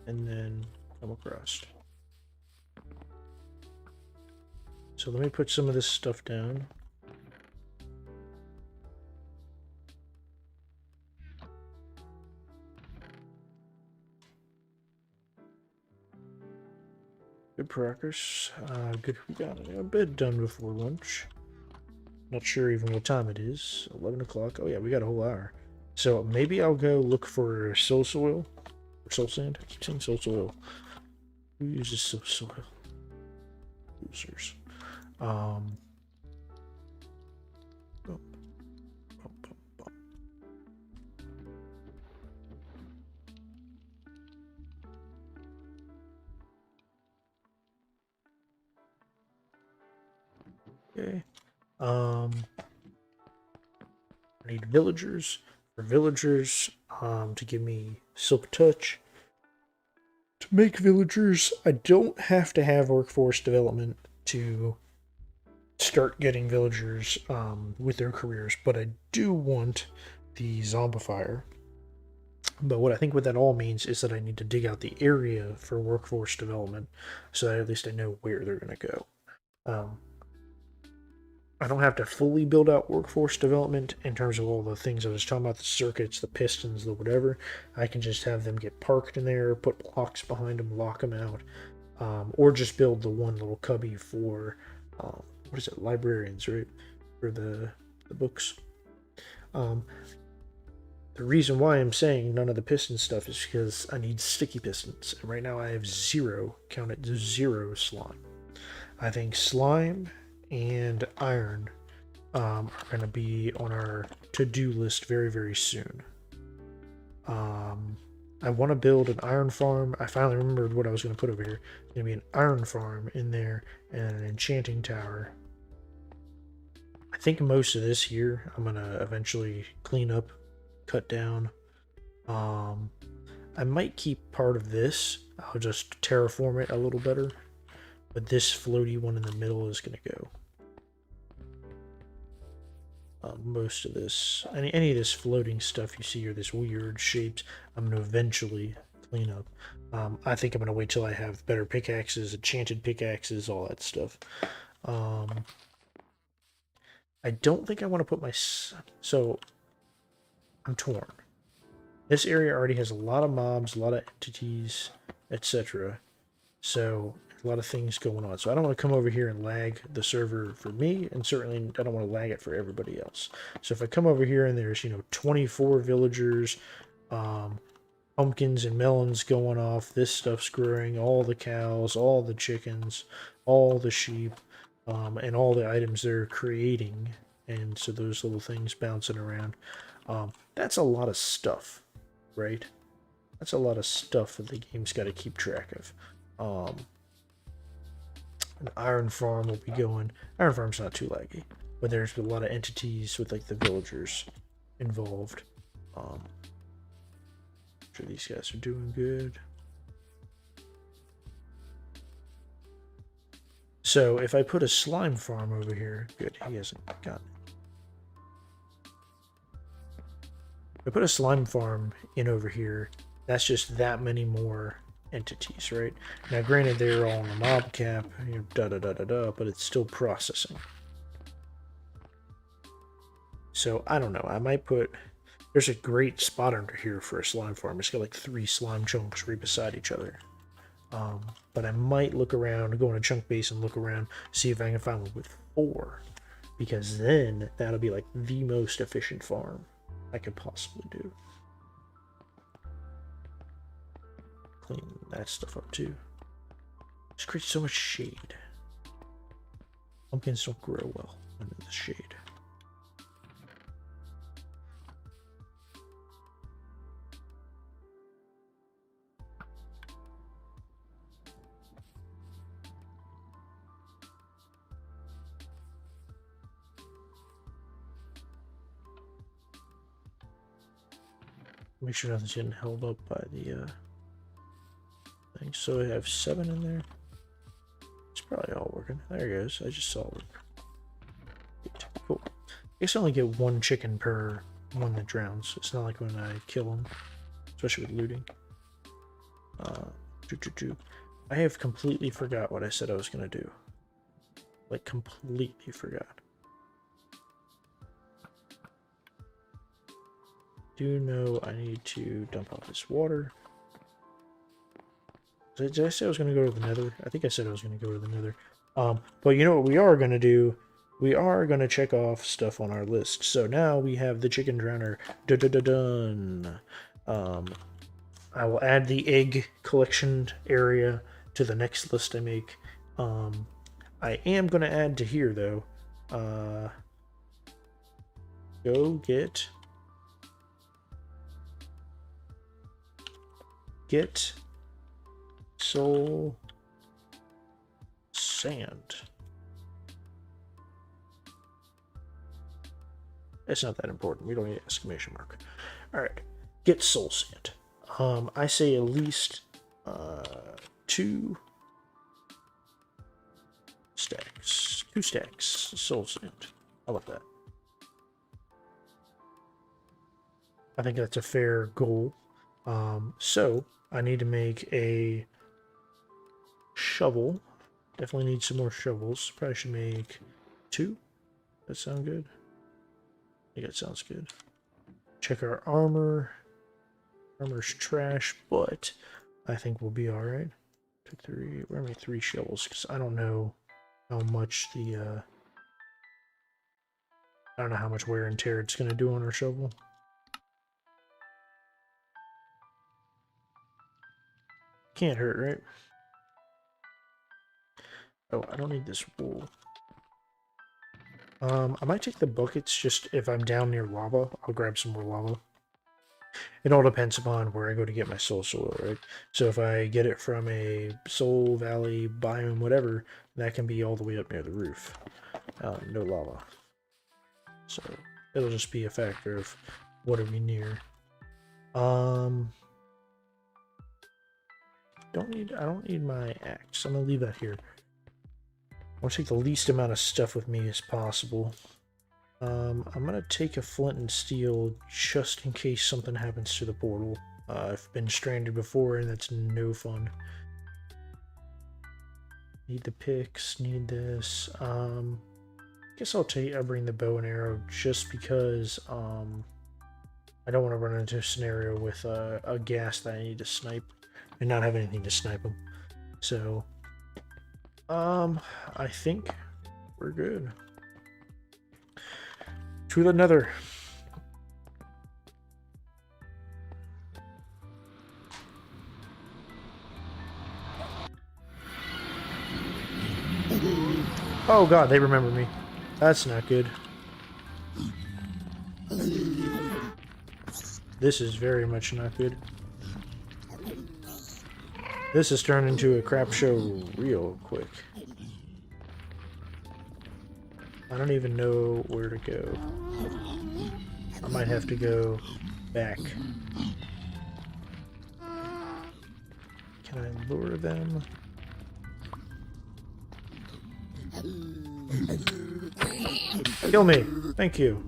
And then come across. So let me put some of this stuff down. Good progress. Good. We got a bit done before lunch. Not sure even what time it is. 11 o'clock. Oh yeah, we got a whole hour. So maybe I'll go look for soul soil. Or soul sand. I keep saying soul soil. Who uses soul soil? Losers. Bum, bum, bum, bum. Okay. I need villagers. For villagers, to give me silk touch. To make villagers, I don't have to have workforce development to start getting villagers with their careers, but I do want the zombifier. But what I think what that all means is that I need to dig out the area for workforce development so that at least I know where they're going to go. I don't have to fully build out workforce development in terms of all the things I was talking about, the circuits, the pistons, the whatever. I can just have them get parked in there, put blocks behind them, lock them out, or just build the one little cubby for, what is it, librarians, right? For the books. The reason why I'm saying none of the piston stuff is because I need sticky pistons. And right now I have 0, count it, 0 slime. I think slime and iron are going to be on our to-do list very, very soon. I want to build an iron farm. I finally remembered what I was going to put over here. It's going to be an iron farm in there and an enchanting tower. I think most of this here I'm going to eventually clean up, cut down. I might keep part of this. I'll just terraform it a little better. But this floaty one in the middle is going to go. Most of this, any of this floating stuff you see, or this weird shapes, I'm going to eventually clean up. I think I'm going to wait till I have better pickaxes, enchanted pickaxes, all that stuff. I don't think I want to put my... So, I'm torn. This area already has a lot of mobs, a lot of entities, etc. So, a lot of things going on. So I don't want to come over here and lag the server for me, and certainly I don't want to lag it for everybody else. So if I come over here and there's, 24 villagers, pumpkins and melons going off, this stuff's growing, all the cows, all the chickens, all the sheep, and all the items they're creating, and so those little things bouncing around. That's a lot of stuff, right? That's a lot of stuff that the game's got to keep track of. An iron farm will be going. Iron farm's not too laggy, but there's a lot of entities with like the villagers involved. I'm sure these guys are doing good. So if I put a slime farm over here, good, he hasn't got it. If I put a slime farm in over here, that's just that many more entities, right? Now, granted, they're all on the mob cap, but it's still processing. So I don't know. I might put. There's a great spot under here for a slime farm. It's got like 3 slime chunks right beside each other. But I might look around, go in a chunk base and look around, see if I can find one with 4, because then that'll be like the most efficient farm I could possibly do. Clean that stuff up too. Just creates so much shade. Pumpkins don't grow well under the shade. Make sure nothing's getting held up by the thing. So I have 7 in there. It's probably all working. There it goes. I just saw it. Cool. I guess I only get 1 chicken per one that drowns. It's not like when I kill them, especially with looting. I have completely forgot what I said I was gonna do. Like completely forgot. Do know I need to dump out this water. Did I say I was going to go to the nether? I think I said I was going to go to the nether. But you know what we are going to do? We are going to check off stuff on our list. So now we have the chicken drowner. Done. I will add the egg collection area to the next list I make. I am going to add to here, though. Go get soul sand. It's not that important. We don't need an exclamation mark. Alright. Get soul sand. I say at least 2 stacks. 2 stacks soul sand. How about that? I think that's a fair goal. So I need to make a shovel. Definitely need some more shovels. Probably should make 2. That sound good? I think that sounds good. Check our armor. Armor's trash, but I think we'll be alright. Took 3. We're gonna make 3 shovels because I don't know how much the I don't know how much wear and tear it's gonna do on our shovel. Can't hurt, right? Oh, I don't need this wool. I might take the buckets just if I'm down near lava. I'll grab some more lava. It all depends upon where I go to get my soul soil, right? So if I get it from a soul valley biome, whatever, that can be all the way up near the roof. No lava. So it'll just be a factor of what are we near. I don't need my axe. I'm gonna leave that here. I want to take the least amount of stuff with me as possible. I'm gonna take a flint and steel just in case something happens to the portal. I've been stranded before and that's no fun. Need the picks, need this. Guess I'll bring the bow and arrow just because I don't want to run into a scenario with a ghast that I need to snipe and not have anything to snipe them. So I think we're good. To the nether. Oh god, they remember me. That's not good. This is very much not good. This has turned into a crap show real quick. I don't even know where to go. I might have to go back. Can I lure them? Kill me! Thank you.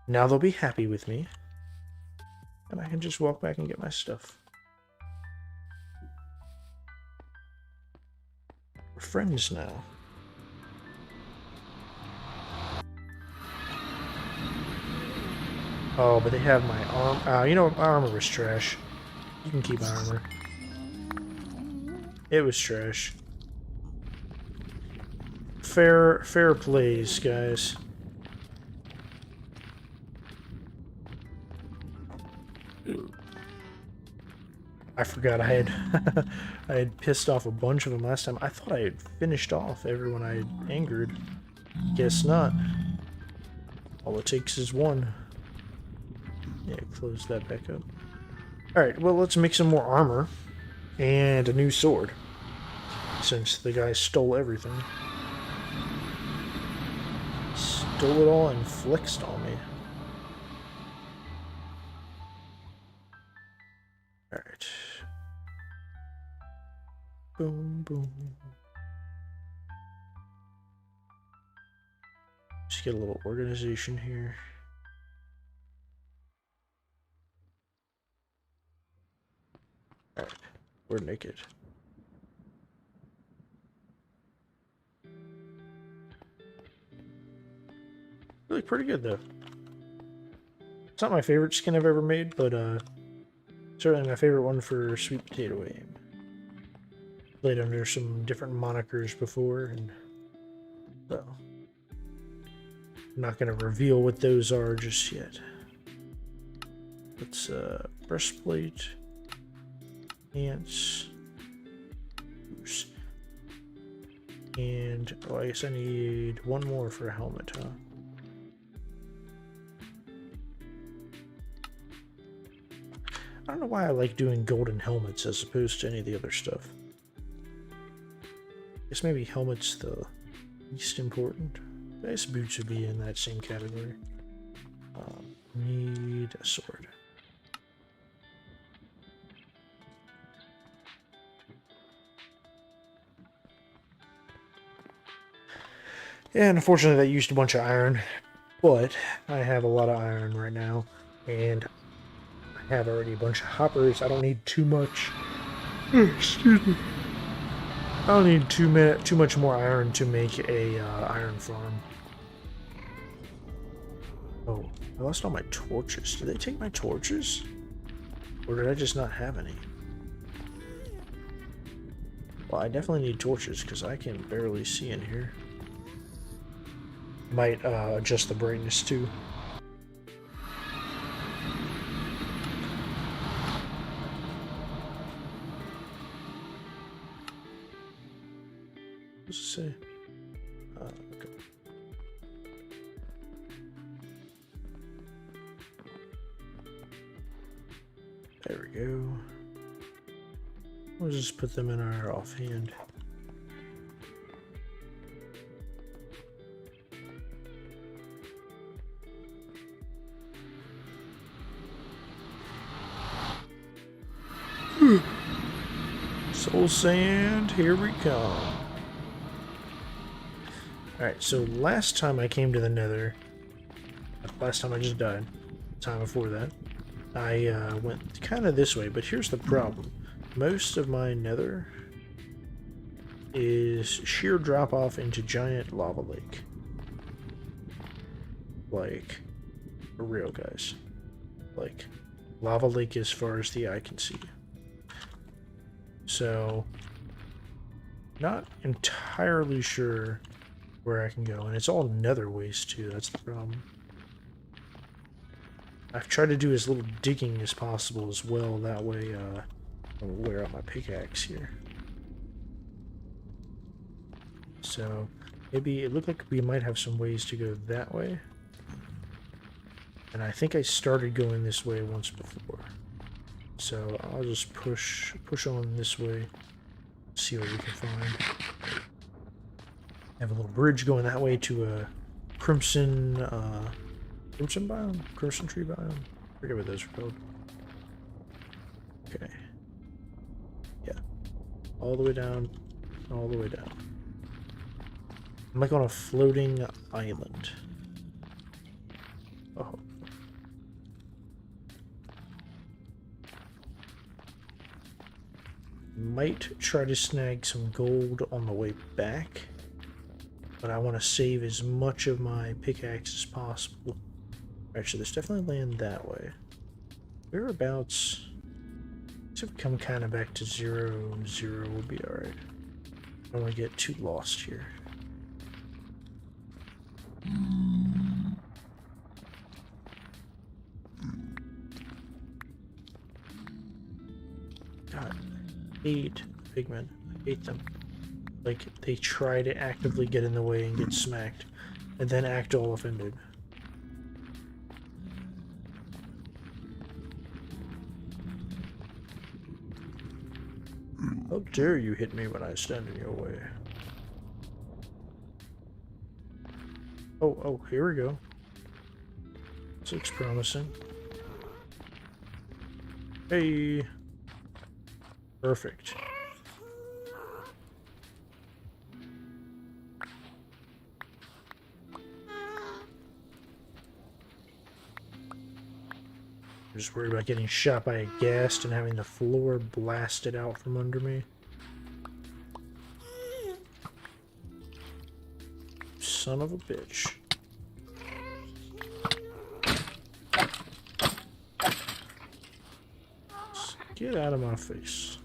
Now they'll be happy with me. And I can just walk back and get my stuff. We're friends now. Oh, but they have my arm. You know, my armor was trash. You can keep my armor. It was trash. Fair plays, guys. I forgot I had I had pissed off a bunch of them last time. I thought I had finished off everyone I had angered. Guess not. All it takes is one. Yeah, close that back up. Alright, well, let's make some more armor and a new sword, since the guy stole everything. Stole it all and flexed on me. Alright. Boom, boom. Just get a little organization here. Alright, we're naked. Really pretty good, though. It's not my favorite skin I've ever made, but certainly my favorite one for Sweet Potato Aim. Played under some different monikers before, and well, I'm not going to reveal what those are just yet. Let's breastplate, pants, and oh, I guess I need one more for a helmet, huh? I don't know why I like doing golden helmets as opposed to any of the other stuff. I guess maybe helmet's the least important. I guess boots would be in that same category. Need a sword. And unfortunately that used a bunch of iron, but I have a lot of iron right now, and I have already a bunch of hoppers. I don't need too much. Excuse me. I don't need too much more iron to make a iron farm. Oh, I lost all my torches. Did they take my torches? Or did I just not have any? Well, I definitely need torches because I can barely see in here. Might adjust the brightness too. What's it say? Okay. There we go. We'll just put them in our offhand. Soul sand, here we come. Alright, so last time I came to the nether, last time I just died, the time before that, I went kind of this way, but here's the problem. Most of my nether is sheer drop off into giant lava lake. Like, for real, guys. Like, lava lake as far as the eye can see. So, Not entirely sure where I can go, and it's all nether waste too, that's the problem. I've tried to do as little digging as possible as well, that way I'll wear out my pickaxe here. So maybe it looked like we might have some ways to go that way. And I think I started going this way once before. So I'll just push on this way, see what we can find. Have a little bridge going that way to a crimson biome? Crimson tree biome? I forget what those are called. Okay. Yeah. All the way down, all the way down. I'm like on a floating island. Oh. Might try to snag some gold on the way back, but I want to save as much of my pickaxe as possible. Actually, there's definitely land that way. Whereabouts? So if we come kind of back to 0, 0 will be alright. I don't want to get too lost here. God, I hate pigmen. I hate them. Like, they try to actively get in the way and get smacked, and then act all offended. How dare you hit me when I stand in your way? Oh, here we go. This looks promising. Hey! Perfect. I'm just worried about getting shot by a ghast and having the floor blasted out from under me. Son of a bitch. Get out of my face.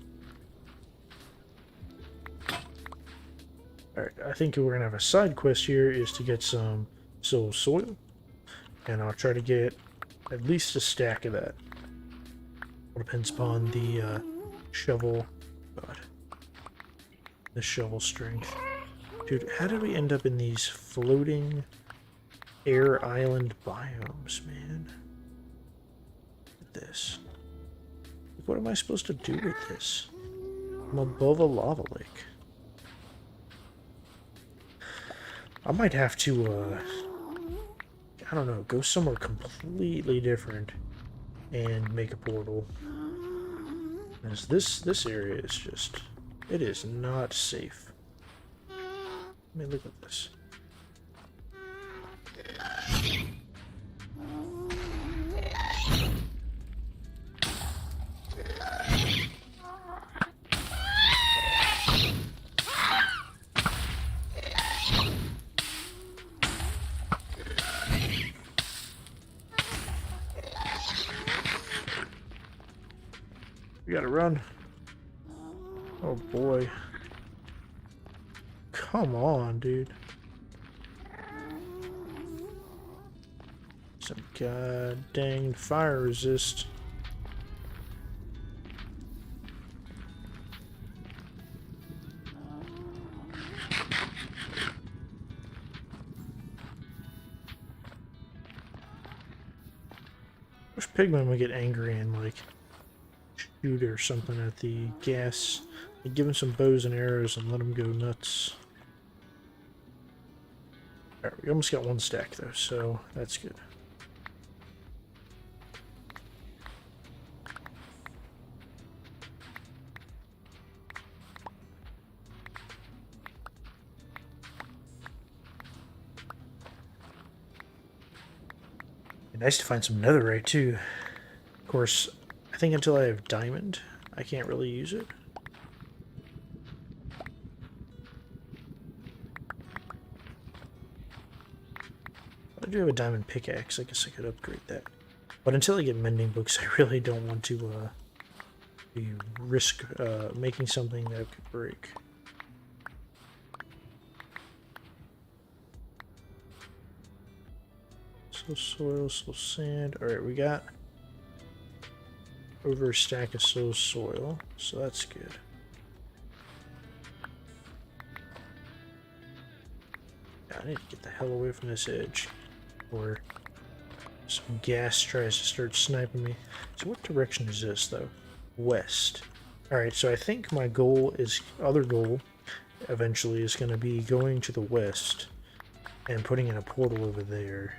Alright, I think we're gonna have a side quest here is to get some soil. And I'll try to get at least a stack of that. It depends upon the shovel. God. The shovel strength. Dude, how did we end up in these floating air island biomes, man? Look at this. What am I supposed to do with this? I'm above a lava lake. I might have to, I don't know, go somewhere completely different and make a portal. Because this area is just, it is not safe. I mean, look at this. We gotta run. Oh boy. Come on, dude. Some god dang fire resist. Wish pigmen would get angry and like shoot or something at the gas. Like, give him some bows and arrows and let him go nuts. Alright, we almost got one stack though, so that's good. Nice to find some netherite too. Of course, I think until I have diamond, I can't really use it. I do have a diamond pickaxe. I guess I could upgrade that. But until I get mending books, I really don't want to risk making something that could break. So soil, so sand. Alright, we got over a stack of soil, so that's good. Yeah, I need to get the hell away from this edge, or some gas tries to start sniping me. So what direction is this, though? West. Alright, so I think my goal is, other goal, eventually, is going to be going to the west and putting in a portal over there.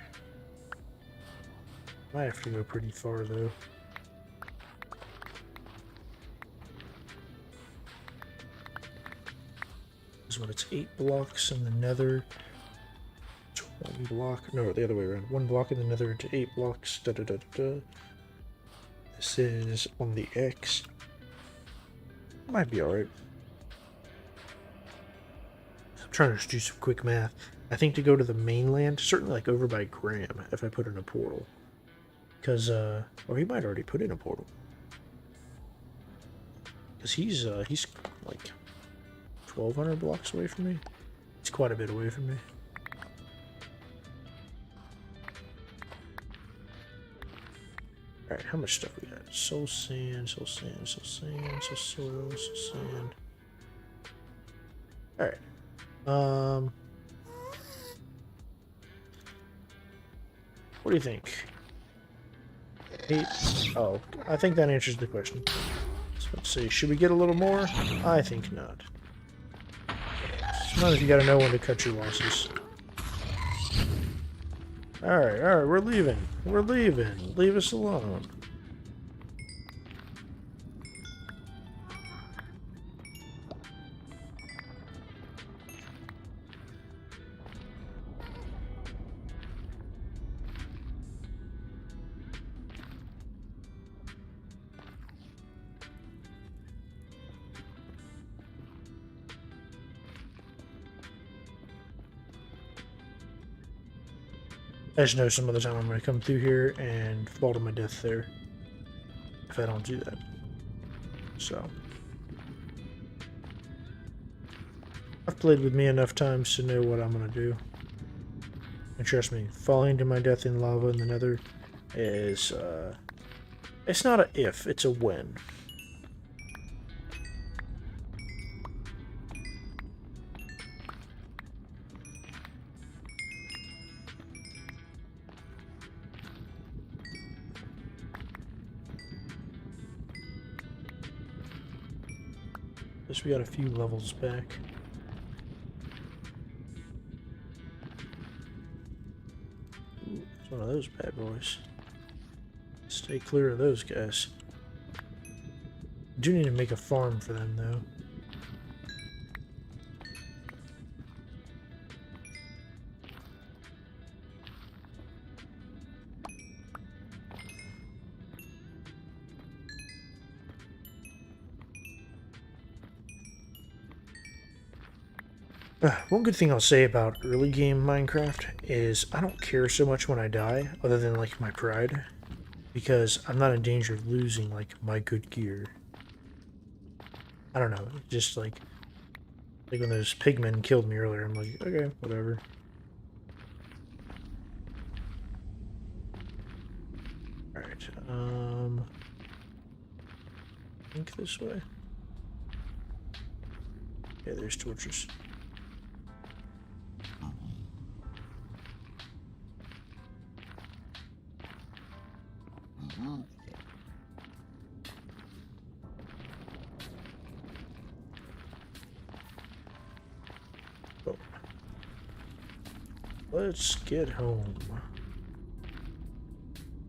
Might have to go pretty far, though. This one, it's 8 blocks in the nether. 1 block. No, the other way around. 1 block in the nether to 8 blocks. Da, da, da, da, da. This is on the X. Might be alright. I'm trying to do some quick math. I think to go to the mainland, certainly like over by Graham, if I put in a portal. Because, or he might already put in a portal. Because he's like 1,200 blocks away from me. It's quite a bit away from me. Alright, how much stuff we got? Soul sand, soul sand, soul sand, soul soil, soul sand. Alright. What do you think? 8? Oh, I think that answers the question. So let's see, should we get a little more? I think not. Not if you gotta know when to cut your losses. Alright, we're leaving. We're leaving. Leave us alone. I just know some other time I'm going to come through here and fall to my death there if I don't do that. So I've played with me enough times to know what I'm going to do. And trust me, falling to my death in lava in the nether is, it's not a if, it's a when. Guess we got a few levels back. Ooh, it's one of those bad boys. Stay clear of those guys. Do need to make a farm for them, though. One good thing I'll say about early game Minecraft is I don't care so much when I die, other than like my pride, because I'm not in danger of losing like my good gear. I don't know, just like when those pigmen killed me earlier, I'm like, okay, whatever. Alright, I think this way. Yeah, there's torches. Oh. Let's get home.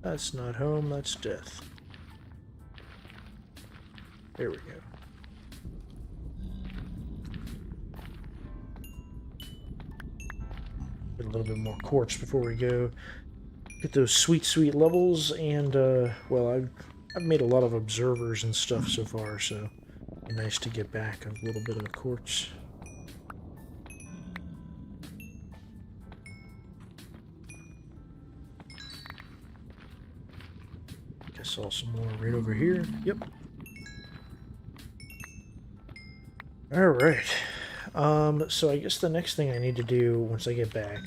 That's not home, that's death. There we go. Get a little bit more quartz before we go. Get those sweet levels, and well, I've made a lot of observers and stuff so far, so nice to get back a little bit of quartz. I saw some more right over here. Yep. All right. So I guess the next thing I need to do once I get back,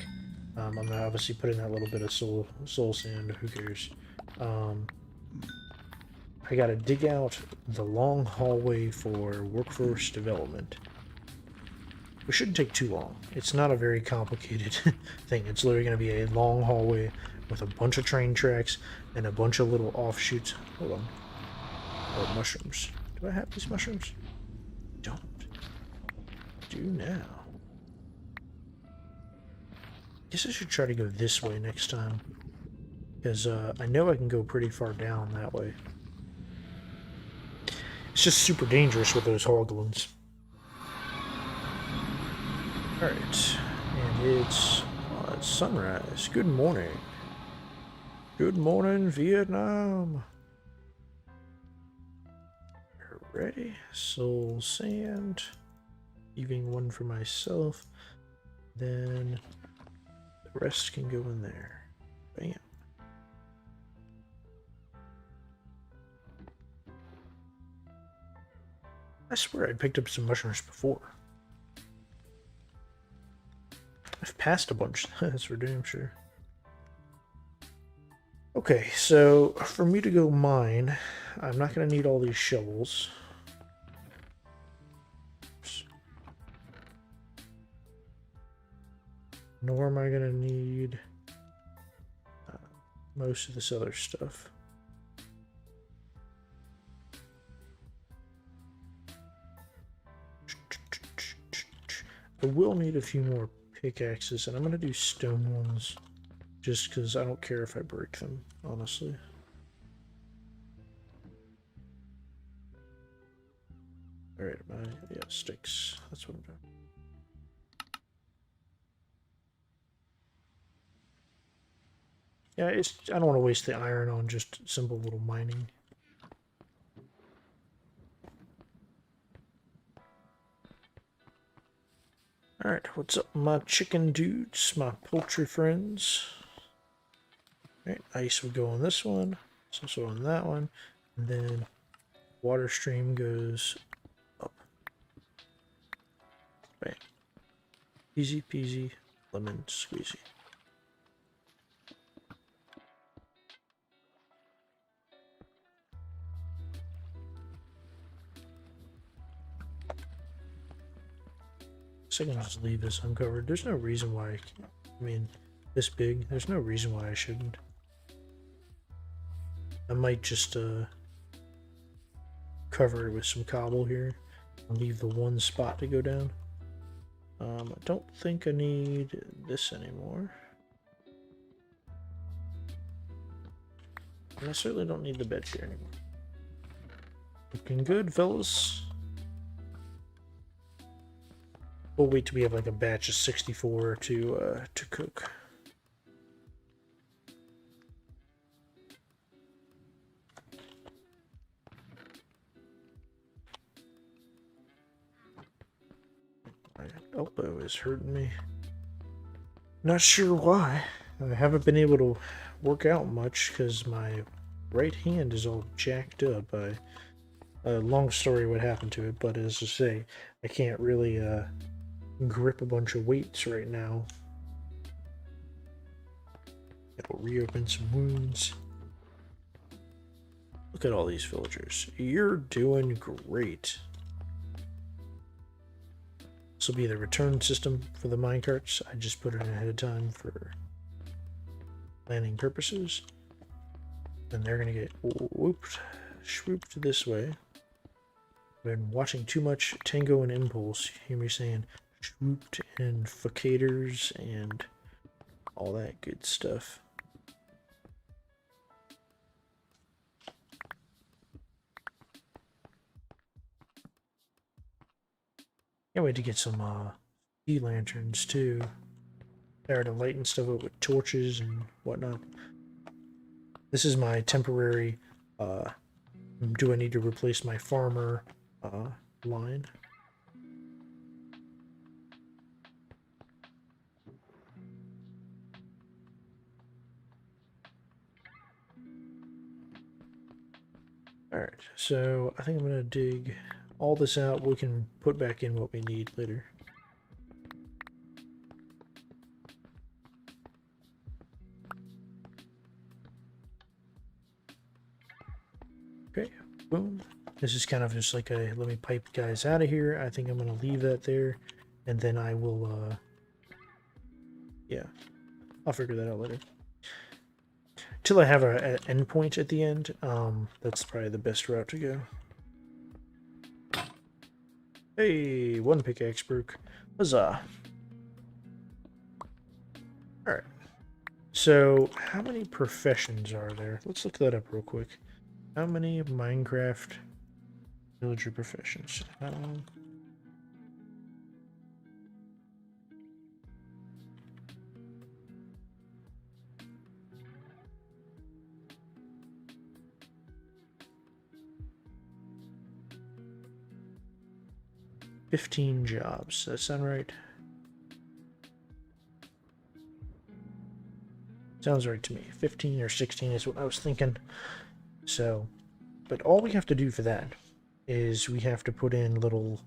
I'm gonna obviously put in that little bit of soul sand. Who cares? I gotta dig out the long hallway for workforce development. It shouldn't take too long. It's not a very complicated thing. It's literally gonna be a long hallway with a bunch of train tracks and a bunch of little offshoots. Hold on. Oh, mushrooms. Do I have these mushrooms? Don't. Do now. Guess I should try to go this way next time. Because I know I can go pretty far down that way. It's just super dangerous with those hoglins. Alright. And it's sunrise. Good morning. Good morning, Vietnam. Ready? Soul sand. Leaving one for myself. Then the rest can go in there. Bam. I swear I picked up some mushrooms before. I've passed a bunch, that's for damn sure. Okay, so for me to go mine, I'm not going to need all these shovels. Oops. Nor am I going to need most of this other stuff. I will need a few more pickaxes, and I'm going to do stone ones just because I don't care if I break them, honestly. Alright, yeah, sticks. That's what I'm doing. Yeah, I don't want to waste the iron on just simple little mining. Alright, what's up, my chicken dudes, my poultry friends? Alright, ice would go on this one, it's also on that one, and then water stream goes up. Bam. Easy peasy, lemon squeezy. I can just leave this uncovered. There's no reason why, I mean, this big, there's no reason why I shouldn't. I might just cover it with some cobble here and leave the one spot to go down. I don't think I need this anymore. And I certainly don't need the bed here anymore. Looking good, fellas. We'll wait till we have like a batch of 64 to cook. My elbow is hurting me. Not sure why. I haven't been able to work out much because my right hand is all jacked up. Long story what happened to it, but as I say, I can't really grip a bunch of weights right now. It'll reopen some wounds. Look at all these villagers. You're doing great. This will be the return system for the minecarts. I just put it in ahead of time for planning purposes. And they're gonna get whooped, swooped this way. I've been watching too much Tango and Impulse. You hear me saying swooped and facators and all that good stuff. Can't wait to get some sea lanterns too. There to lighten stuff up with torches and whatnot. This is my temporary do I need to replace my farmer line. Alright, so I think I'm going to dig all this out. We can put back in what we need later. Okay, boom. This is kind of just like a let me pipe guys out of here. I think I'm gonna leave that there, and then I will yeah, I'll figure that out later. Till I have an endpoint at the end, that's probably the best route to go. Hey, one pickaxe broke. Huzzah. Alright. So, how many professions are there? Let's look that up real quick. How many Minecraft villager professions? 15 jobs. Does that sound right? Sounds right to me. 15 or 16 is what I was thinking. So, but all we have to do for that is we have to put in little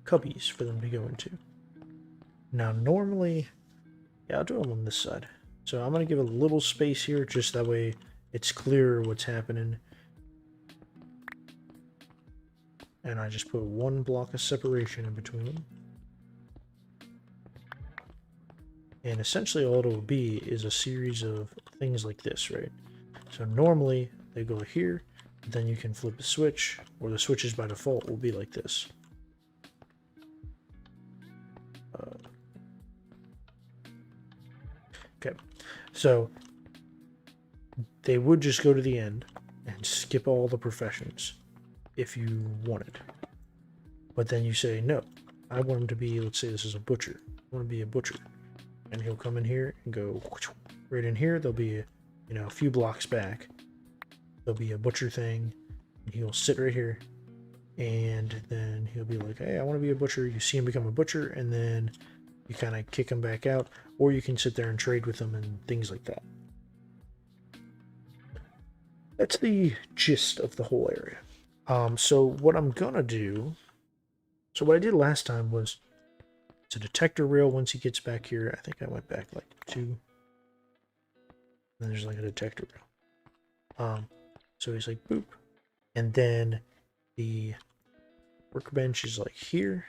cubbies for them to go into. Now, normally, yeah, I'll do them on this side. So I'm going to give a little space here, just that way it's clear what's happening. And I just put one block of separation in between them. And essentially all it will be is a series of things like this, right? So normally they go here, then you can flip a switch, or the switches by default will be like this. Okay, so they would just go to the end and skip all the professions if you wanted. But then you say, no, I want him to be, let's say this is a butcher. I want to be a butcher. And he'll come in here and go right in here. There'll be, a few blocks back. There'll be a butcher thing. And he'll sit right here. And then he'll be like, hey, I want to be a butcher. You see him become a butcher, and then you kind of kick him back out. Or you can sit there and trade with him and things like that. That's the gist of the whole area. So what I'm going to do... So what I did last time was... It's a detector rail once he gets back here. I think I went back like 2. And then there's like a detector rail. So he's like, boop. And then the workbench is like here.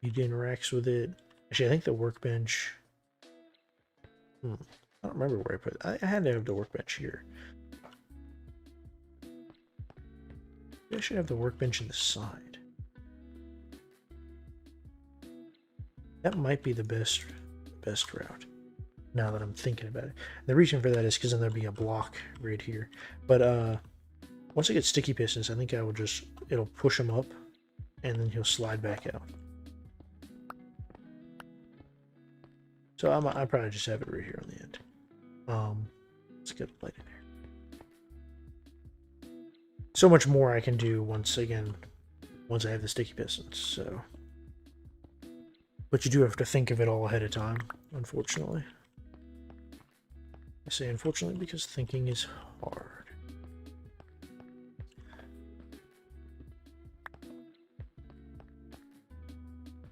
He interacts with it. Actually, I think the workbench... I don't remember where I put it. I had to have the workbench here. I should have the workbench in the side. That might be the best route, now that I'm thinking about it. The reason for that is because then there'll be a block right here. But once I get sticky pistons, I think I will just, it'll push him up, and then he'll slide back out. So I probably just have it right here on the end. Let's get a light in there. So much more I can do once I have the sticky pistons, so... But you do have to think of it all ahead of time, unfortunately. I say unfortunately because thinking is hard.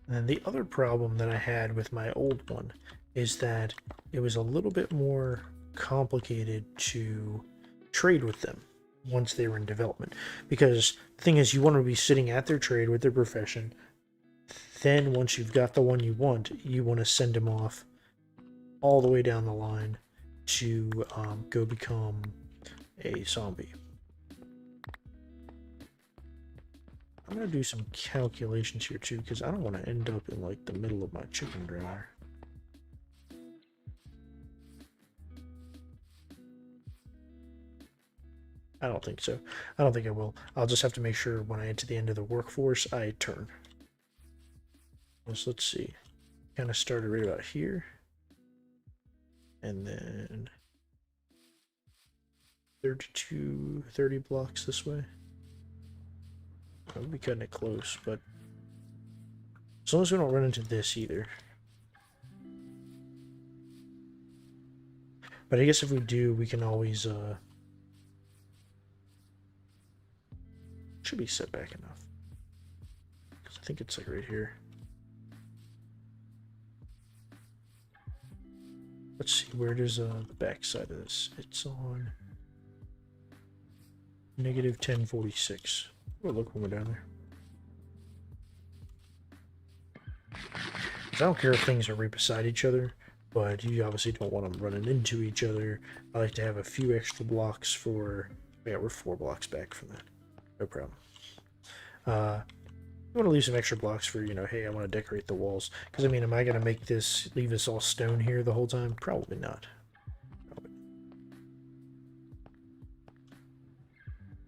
And the other problem that I had with my old one is that it was a little bit more complicated to trade with them once they were in development. Because the thing is, you want to be sitting at their trade with their profession. Then once you've got the one you want to send them off all the way down the line to go become a zombie. I'm going to do some calculations here too, because I don't want to end up in like the middle of my chicken dryer. I don't think so. I don't think I will. I'll just have to make sure when I get to the end of the workforce, I turn. So let's see. Kind of started right about here. And then 30 blocks this way. I'll be cutting it close, but as long as we don't run into this either. But I guess if we do, we can always should be set back enough. Because I think it's like right here. Let's see, where does the back side of this? It's on negative 1046. We'll look when we're down there. I don't care if things are right beside each other, but you obviously don't want them running into each other. I like to have a few extra blocks for... Yeah, we're 4 blocks back from that. No problem. You want to leave some extra blocks for, you know, hey, I want to decorate the walls. Because, I mean, am I going to make this, leave this all stone here the whole time? Probably not.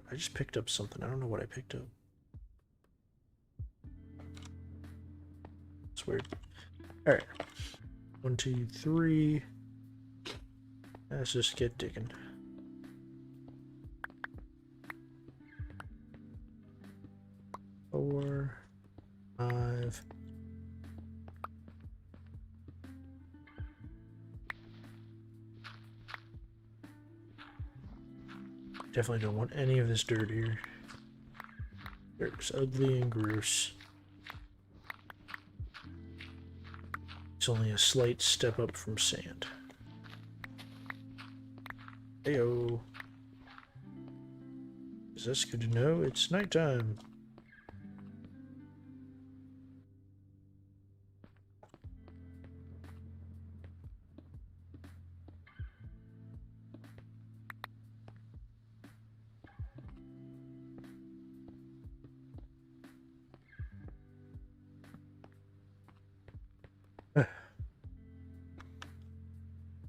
I just picked up something. I don't know what I picked up. It's weird. Alright. 1, 2, 3. Let's just get digging. Four, 5. Definitely don't want any of this dirt here. Dirt's ugly and gross. It's only a slight step up from sand. Heyo. Is this good to know? It's nighttime.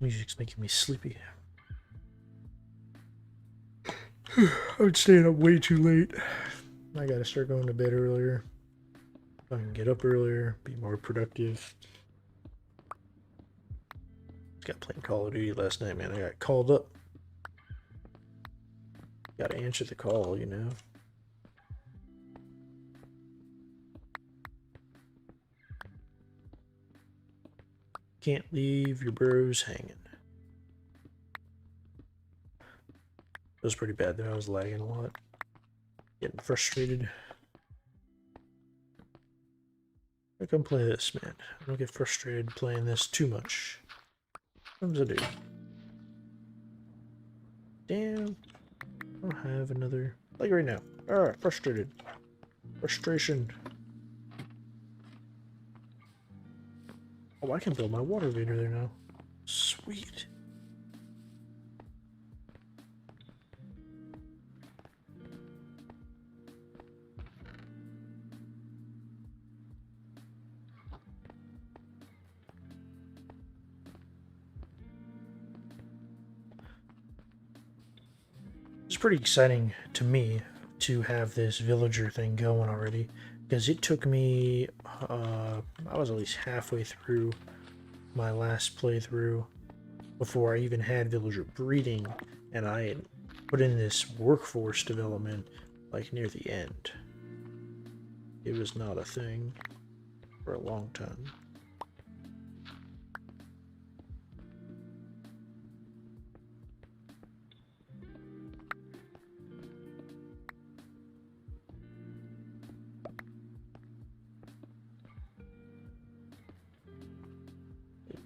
Music's making me sleepy. I'm staying up way too late. I gotta start going to bed earlier. I can get up earlier, be more productive. Got playing Call of Duty last night, man. I got called up. Gotta answer the call, you know. Can't leave your bros hanging. It was pretty bad though. I was lagging a lot. Getting frustrated. I come play this, man. I don't get frustrated playing this too much. Sometimes I do. Damn. I don't have another... Like right now. Alright, frustrated. Frustration. Oh, I can build my water meter there now. Sweet. It's pretty exciting to me to have this villager thing going already, because it took me, I was at least halfway through my last playthrough before I even had villager breeding, and I had put in this workforce development like near the end. It was not a thing for a long time.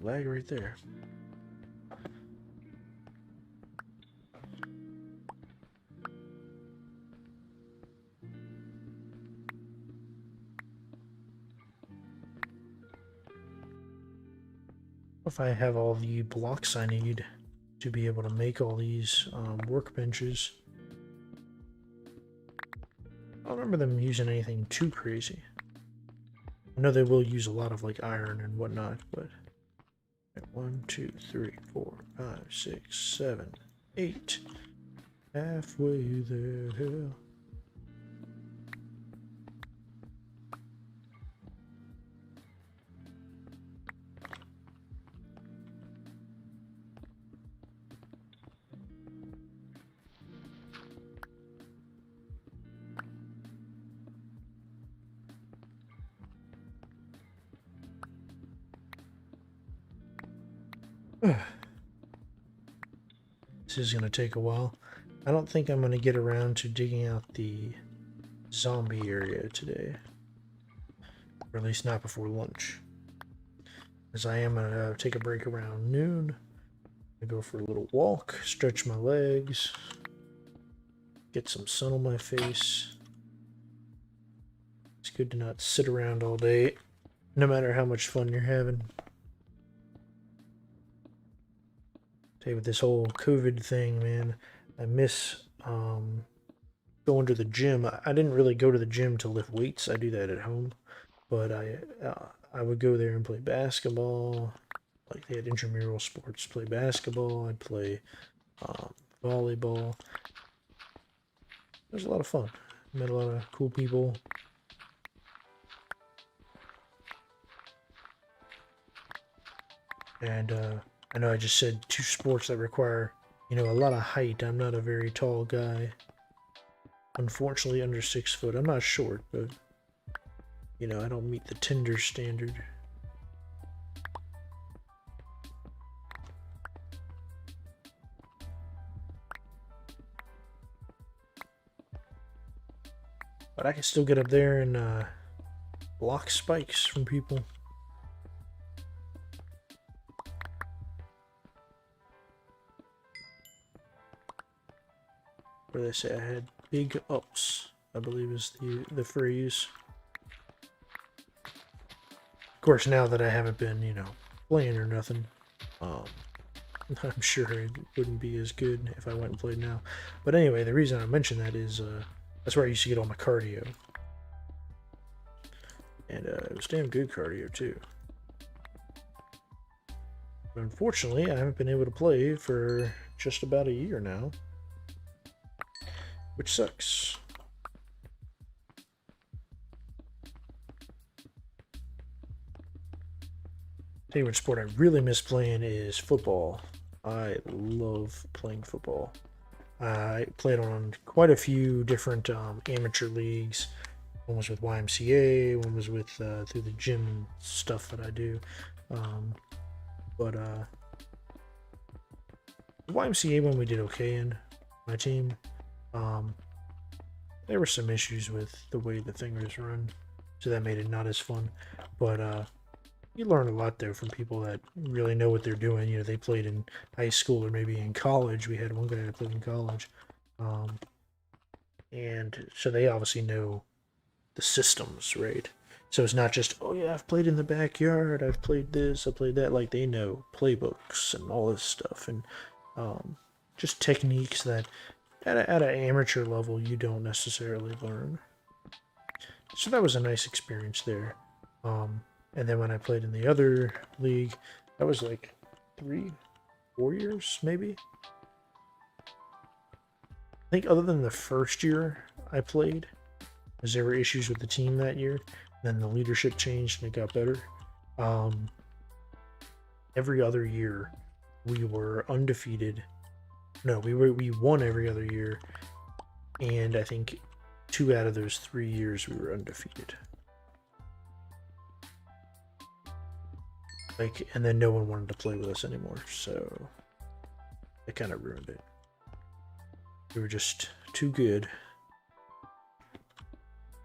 Lag right there. If I have all the blocks I need to be able to make all these workbenches. I don't remember them using anything too crazy. I know they will use a lot of like iron and whatnot, but 1, 2, 3, 4, 5, 6, 7, 8. Halfway there. This is going to take a while. I don't think I'm going to get around to digging out the zombie area today. Or at least not before lunch. As I am going to take a break around noon. I go for a little walk, stretch my legs, get some sun on my face. It's good to not sit around all day, no matter how much fun you're having. Tell you, with this whole COVID thing, man, I miss going to the gym. I didn't really go to the gym to lift weights. I do that at home, but I would go there and play basketball. Like, they had intramural sports. Play basketball. I'd play volleyball. It was a lot of fun. Met a lot of cool people. And I know I just said 2 sports that require, a lot of height. I'm not a very tall guy. Unfortunately, under 6 foot. I'm not short, but, I don't meet the Tinder standard. But I can still get up there and block spikes from people. Where they say I had big ups, I believe is the phrase. Of course, now that I haven't been, playing or nothing, I'm sure it wouldn't be as good if I went and played now. But anyway, the reason I mention that is that's where I used to get all my cardio. And it was damn good cardio, too. But unfortunately, I haven't been able to play for just about a year now. Which sucks. Tell you what sport I really miss playing is football. I love playing football. I played on quite a few different amateur leagues. One was with YMCA, one was with through the gym stuff that I do. But the YMCA one we did okay in, my team. There were some issues with the way the thing was run, so that made it not as fun. But you learn a lot though from people that really know what they're doing. They played in high school or maybe in college. We had one guy that played in college, and so they obviously know the systems, right? So it's not just, oh yeah, I've played in the backyard, I've played this, I played that. Like, they know playbooks and all this stuff, and just techniques that at an amateur level you don't necessarily learn. So that was a nice experience there. And then when I played in the other league, that was like 3-4 years, maybe. I think other than the first year I played, because there were issues with the team that year, then the leadership changed and it got better. Every other year we were undefeated. No, we won every other year, and I think 2 out of those 3 years we were undefeated. Like, and then no one wanted to play with us anymore, so it kind of ruined it. We were just too good.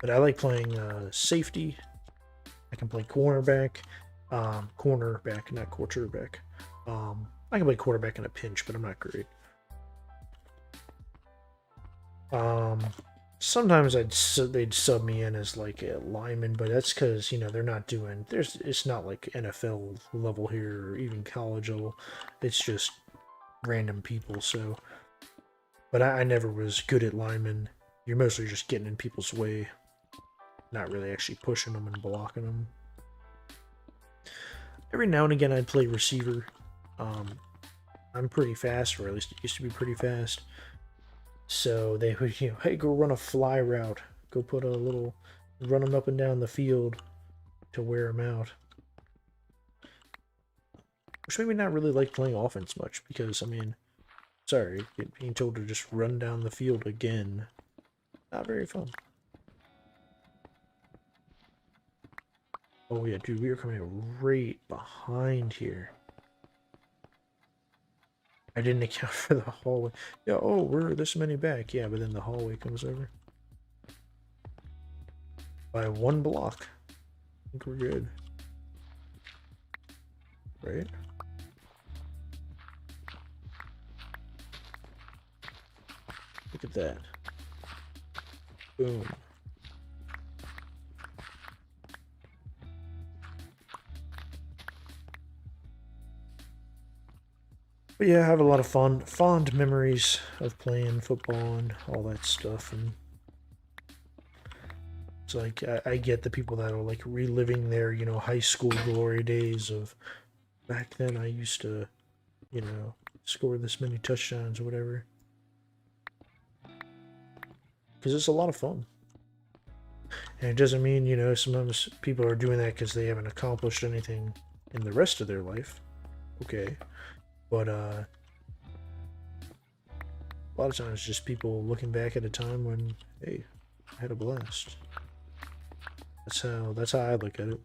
But I like playing safety. I can play cornerback, not quarterback. I can play quarterback in a pinch, but I'm not great. Sometimes they'd sub me in as like a lineman, but that's because they're not doing. It's not like NFL level here or even college level. It's just random people. So, but I never was good at linemen. You're mostly just getting in people's way, not really actually pushing them and blocking them. Every now and again, I'd play receiver. I'm pretty fast, or at least it used to be pretty fast. So they would, hey, go run a fly route. Go put a little, run them up and down the field to wear them out. Which made me not really like playing offense much, because, sorry, being told to just run down the field again, not very fun. Oh yeah, dude, we are coming in right behind here. I didn't account for the hallway. Yeah, oh, we're this many back. Yeah, but then the hallway comes over. By 1 block. I think we're good. Right? Look at that. Boom. But yeah, I have a lot of fond memories of playing football and all that stuff, and it's like I get the people that are like reliving their, you know, high school glory days of back then I used to, you know, score this many touchdowns or whatever. Because it's a lot of fun. And it doesn't mean, you know, sometimes people are doing that because they haven't accomplished anything in the rest of their life. Okay. But a lot of times just people looking back at a time when, hey, I had a blast. That's how I look at it.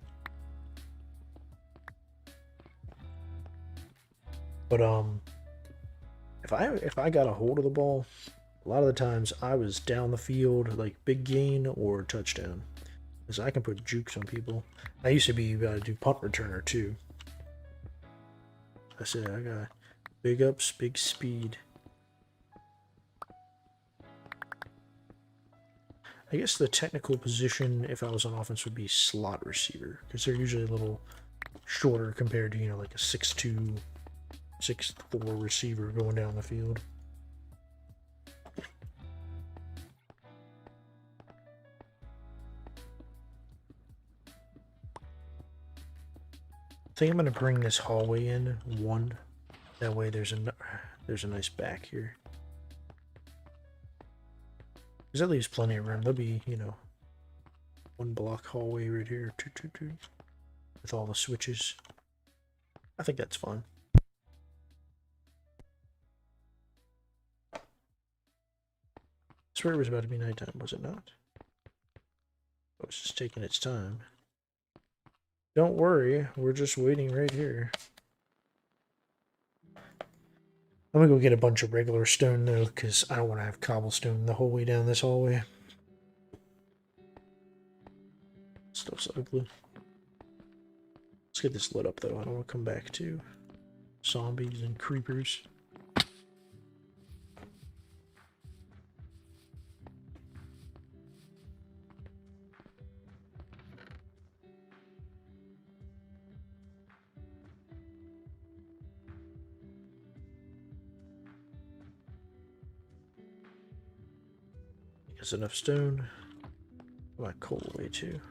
But if I got a hold of the ball, a lot of the times I was down the field, like big gain or touchdown. Because I can put jukes on people. I used to be do punt returner too. I said I got big ups, big speed. I guess the technical position, if I was on offense, would be slot receiver. Because they're usually a little shorter compared to, you know, like a 6'2", 6'4" receiver going down the field. I think I'm going to bring this hallway in one. That way there's a nice back here. Because that leaves plenty of room. There'll be, you know, one block hallway right here. With all the switches. I think that's fun. I swear it was about to be nighttime, was it not? It was just taking its time. Don't worry, we're just waiting right here. I'm gonna go get a bunch of regular stone though, because I don't want to have cobblestone the whole way down this hallway. Stuff's ugly. Let's get this lit up though. I don't want to come back to zombies and creepers. There's enough stone. My coal away too.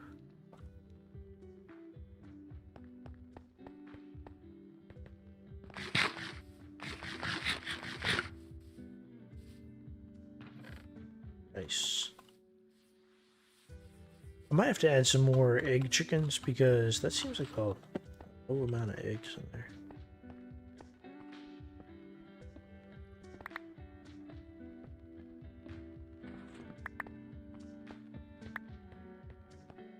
Nice. I might have to add some more egg chickens because that seems like a low amount of eggs in there.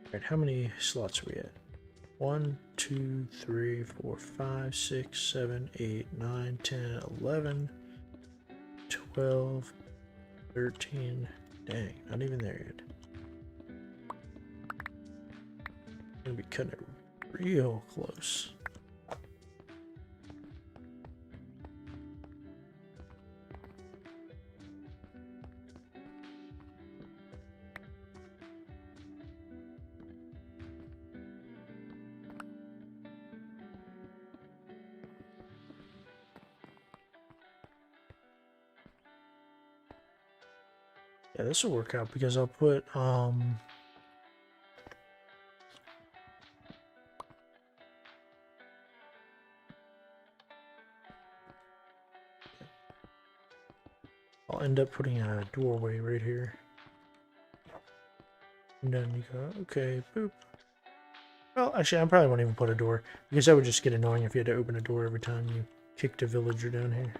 Alright, how many slots are we at? 1, 2, 3, 4, 5, 6, 7, 8, 9, 10, 11, 12, 13. Dang, not even there yet. Gonna be cutting it real close. Yeah, this will work out because I'll put I'll end up putting a doorway right here. And then you go, okay, boop. Well, actually, I probably won't even put a door because that would just get annoying if you had to open a door every time you kicked a villager down here.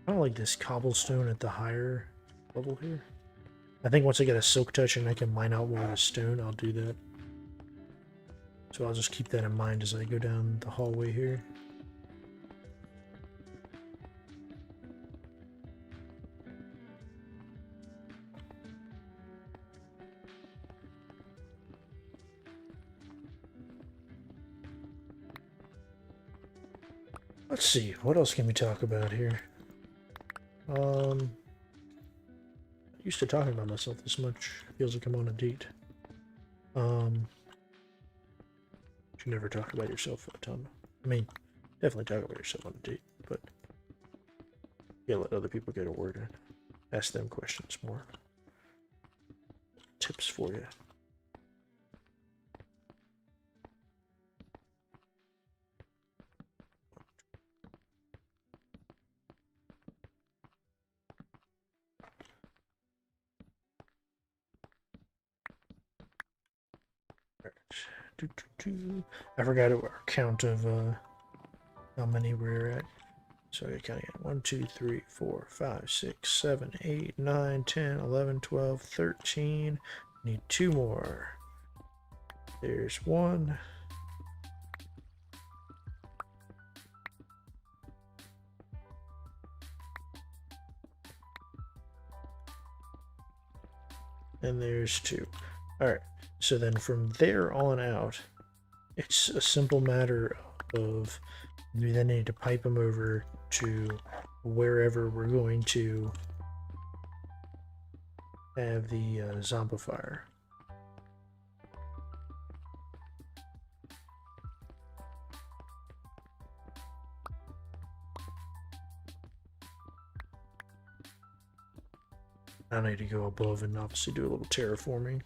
I don't like this cobblestone at the higher level here. I think once I get a silk touch and I can mine out more of the stone, I'll do that. So I'll just keep that in mind as I go down the hallway here. Let's see, what else can we talk about here? I used to talking about myself this much. Feels like I'm on a date. You never talk about yourself a ton. I mean, definitely talk about yourself on a date, but you gotta let other people get a word in. Ask them questions more. Tips for you. I forgot our count of how many we're at. So I count again. 1, 2, 3, 4, 5, 6, 7, 8, 9, 10, 11, 12, 13. Need 2 more. There's 1. And there's 2. Alright, so then from there on out, it's a simple matter of we then need to pipe them over to wherever we're going to have the zombifier. I need to go above and obviously do a little terraforming.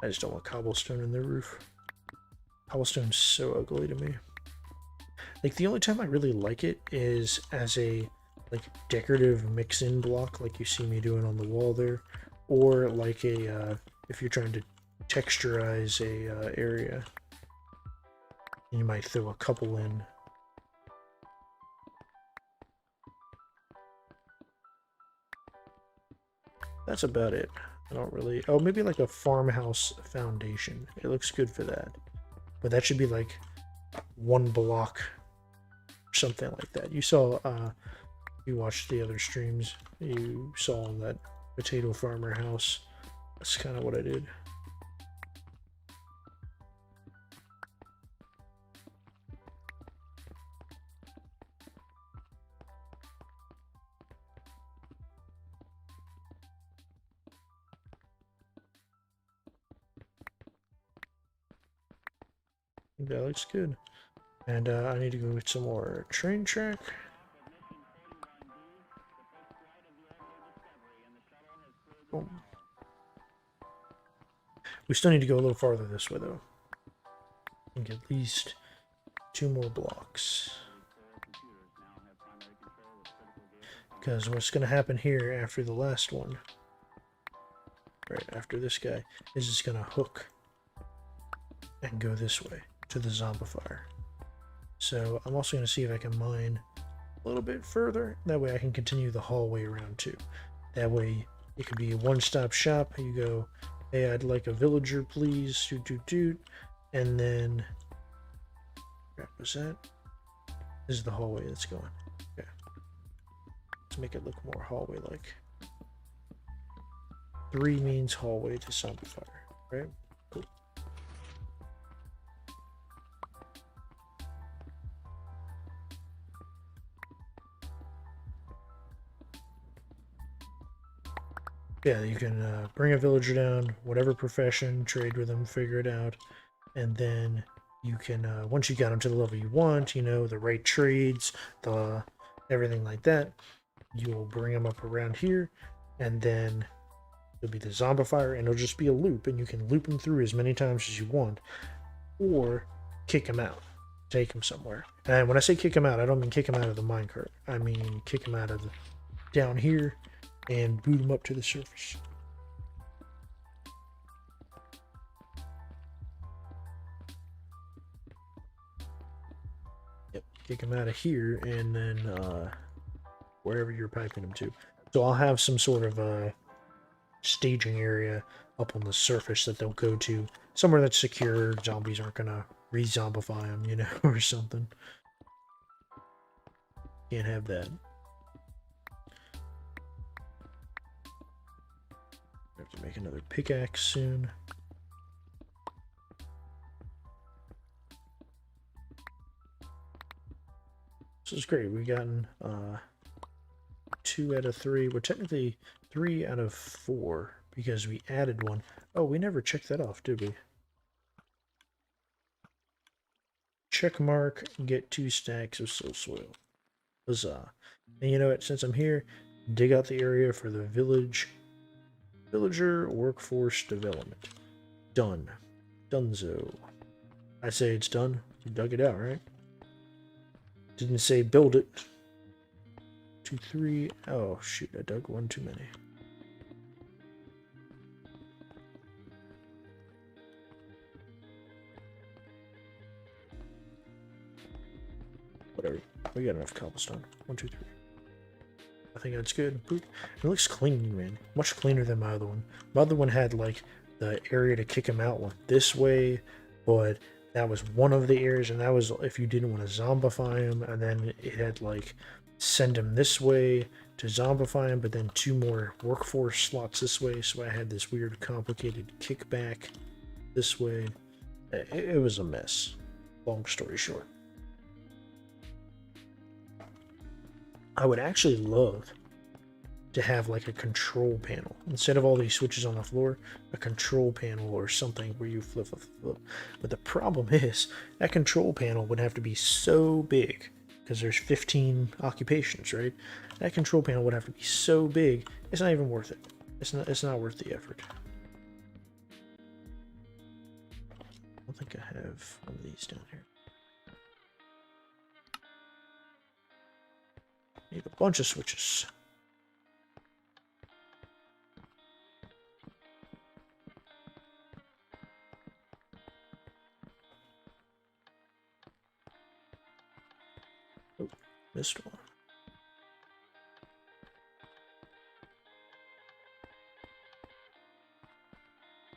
I just don't want cobblestone in the roof. Cobblestone's so ugly to me. Like, the only time I really like it is as a, like, decorative mix-in block, like you see me doing on the wall there, or like a, if you're trying to texturize a area, you might throw a couple in. That's about it. I don't really... Oh, maybe like a farmhouse foundation. It looks good for that. But that should be like 1 block or something like that. You saw, you watched the other streams, you saw that potato farmer house. That's kind of what I did. That looks good. And I need to go get some more train track. Boom. We still need to go a little farther this way, though. And get at least 2 more blocks. Because what's going to happen here after the last one, right after this guy, is it's going to hook and go this way to the zombifier. So I'm also going to see if I can mine a little bit further. That way I can continue the hallway around too. That way it could be a one-stop shop. You go, hey, I'd like a villager, please. Doot, doot, doot. And then, crap, was that? This is the hallway that's going. Okay. Let's make it look more hallway-like. 3 means hallway to zombifier, right? Cool. Yeah, you can bring a villager down, whatever profession, trade with them, figure it out, and then you can, once you got them to the level you want, you know, the right trades, the everything like that, you'll bring them up around here, and then it'll be the zombifier, and it'll just be a loop, and you can loop them through as many times as you want, or kick them out, take them somewhere. And when I say kick them out, I don't mean kick them out of the minecart. I mean kick them out of the, down here, and boot them up to the surface. Yep, kick them out of here, and then wherever you're piping them to. So I'll have some sort of staging area up on the surface that they'll go to, somewhere that's secure. Zombies aren't gonna re-zombify them, you know, or something. Can't have that. I have to make another pickaxe soon. This is great. We've gotten 2 out of 3. We're technically 3 out of 4 because we added one. Oh, we never checked that off, did we? Check mark, get 2 stacks of soul soil. Huzzah. And you know what? Since I'm here, dig out the area for the villager workforce development. Done. Donezo. I say it's done. You dug it out, right? Didn't say build it. 2, 3. Oh, shoot. I dug one too many. Whatever. We got enough cobblestone. 1, 2, 3. I think that's good. Boop. It looks clean, man. Much cleaner than my other one. My other one had, like, the area to kick him out went this way, but that was one of the areas, and that was if you didn't want to zombify him, and then it had, like, send him this way to zombify him, but then 2 more workforce slots this way, so I had this weird, complicated kickback this way. It was a mess. Long story short. I would actually love to have like a control panel. Instead of all these switches on the floor, a control panel or something where you flip. But the problem is, that control panel would have to be so big, because there's 15 occupations, right? That control panel would have to be so big, it's not even worth it. It's not worth the effort. I don't think I have one of these down here. Need a bunch of switches. Oh, missed one.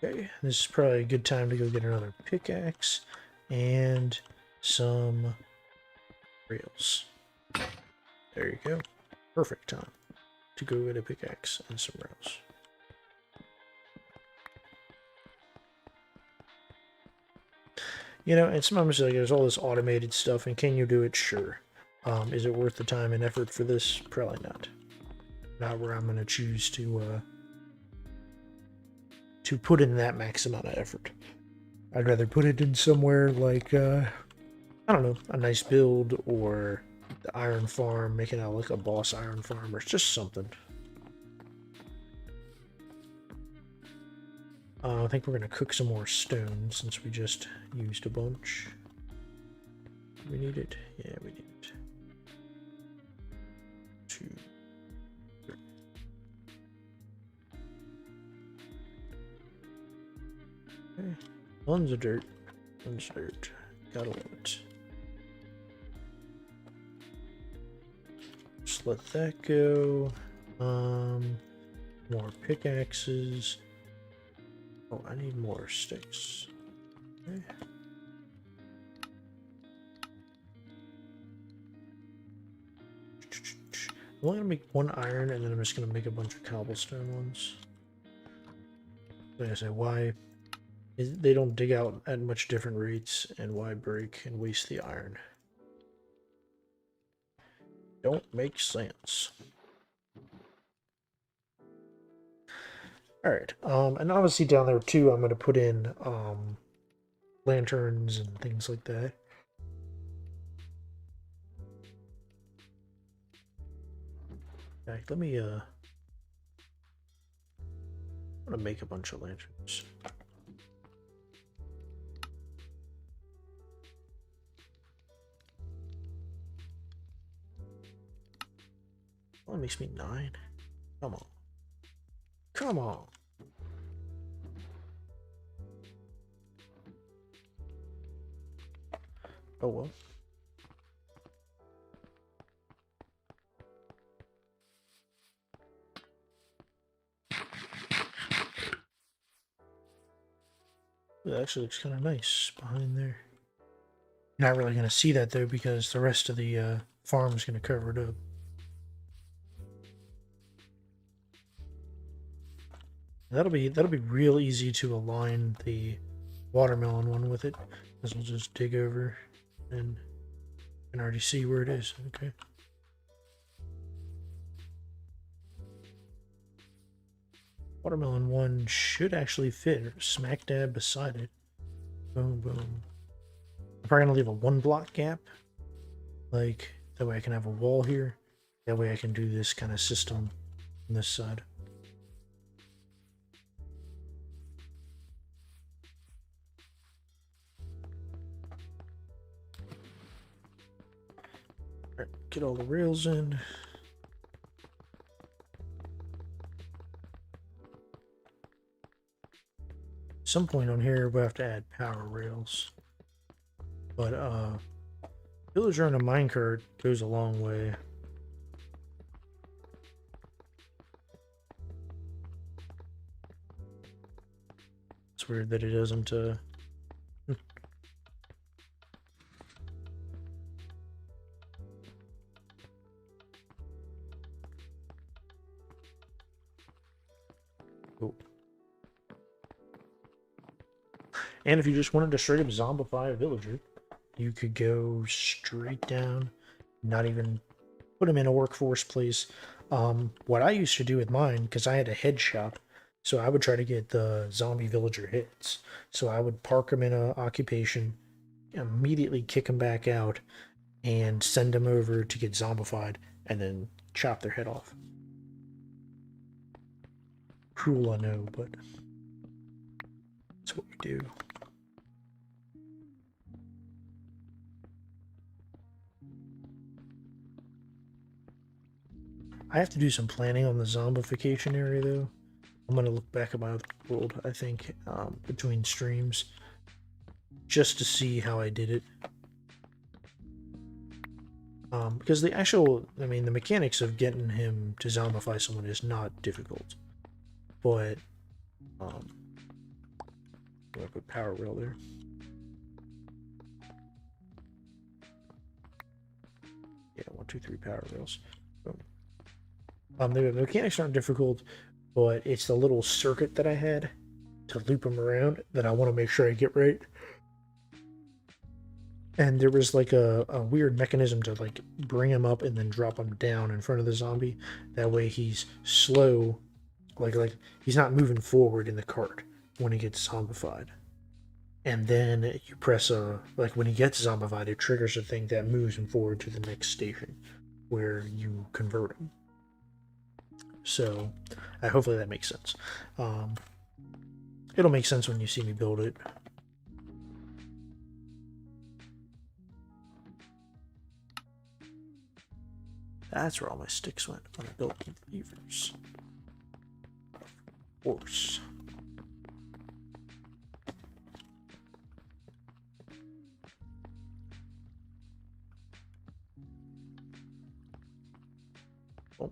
Okay, this is probably a good time to go get another pickaxe and some rails. There you go. Perfect time to go get a pickaxe and some rails. You know, and sometimes like, there's all this automated stuff, and can you do it? Sure. Is it worth the time and effort for this? Probably not. Not where I'm going to choose to put in that max amount of effort. I'd rather put it in somewhere like, I don't know, a nice build, or the iron farm, making out like a boss iron farm, or just something. I think we're going to cook some more stone since we just used a bunch. Do we need it? Yeah, we need it. 2, 3. Okay. Tons of dirt. Tons of dirt. Gotta love it. Just let that go. More pickaxes. Oh, I need more sticks. Okay. I'm only gonna make 1 iron, and then I'm just gonna make a bunch of cobblestone ones. Like I say, why? They don't dig out at much different rates, and why break and waste the iron? Don't make sense. Alright, and obviously down there too, I'm going to put in lanterns and things like that. Okay, let me, I'm going to make a bunch of lanterns. Well, that makes me 9. Come on. Come on. Oh well. It actually looks kind of nice behind there. You're not really going to see that though, because the rest of the farm is going to cover it up. That'll be real easy to align the watermelon one with it, because we'll just dig over and can already see where it is. Okay. Watermelon 1 should actually fit smack dab beside it. Boom, boom. I'm probably gonna leave a 1 block gap. Like, that way I can have a wall here. That way I can do this kind of system on this side. Alright, get all the rails in. Some point on here we'll have to add power rails. But villager on a minecart goes a long way. It's weird that it doesn't oh. And if you just wanted to straight up zombify a villager, you could go straight down, not even put them in a workforce place. What I used to do with mine, because I had a head shop, so I would try to get the zombie villager hits. So I would park them in a occupation, immediately kick them back out, and send them over to get zombified, and then chop their head off. Cruel, I know, but that's what we do. I have to do some planning on the zombification area, though. I'm going to look back at my other world, I think, between streams, just to see how I did it. Because the actual, I mean, the mechanics of getting him to zombify someone is not difficult. But, I'm going to put power rail there. Yeah, 1, 2, 3 power rails. Boom. The mechanics aren't difficult, but it's the little circuit that I had to loop them around that I want to make sure I get right. And there was like a weird mechanism to like bring him up and then drop him down in front of the zombie. That way he's slow, like he's not moving forward in the cart when he gets zombified. And then you press like when he gets zombified, it triggers a thing that moves him forward to the next station where you convert him. So, hopefully that makes sense. It'll make sense when you see me build it. That's where all my sticks went when I built the levers. Of course. Oh.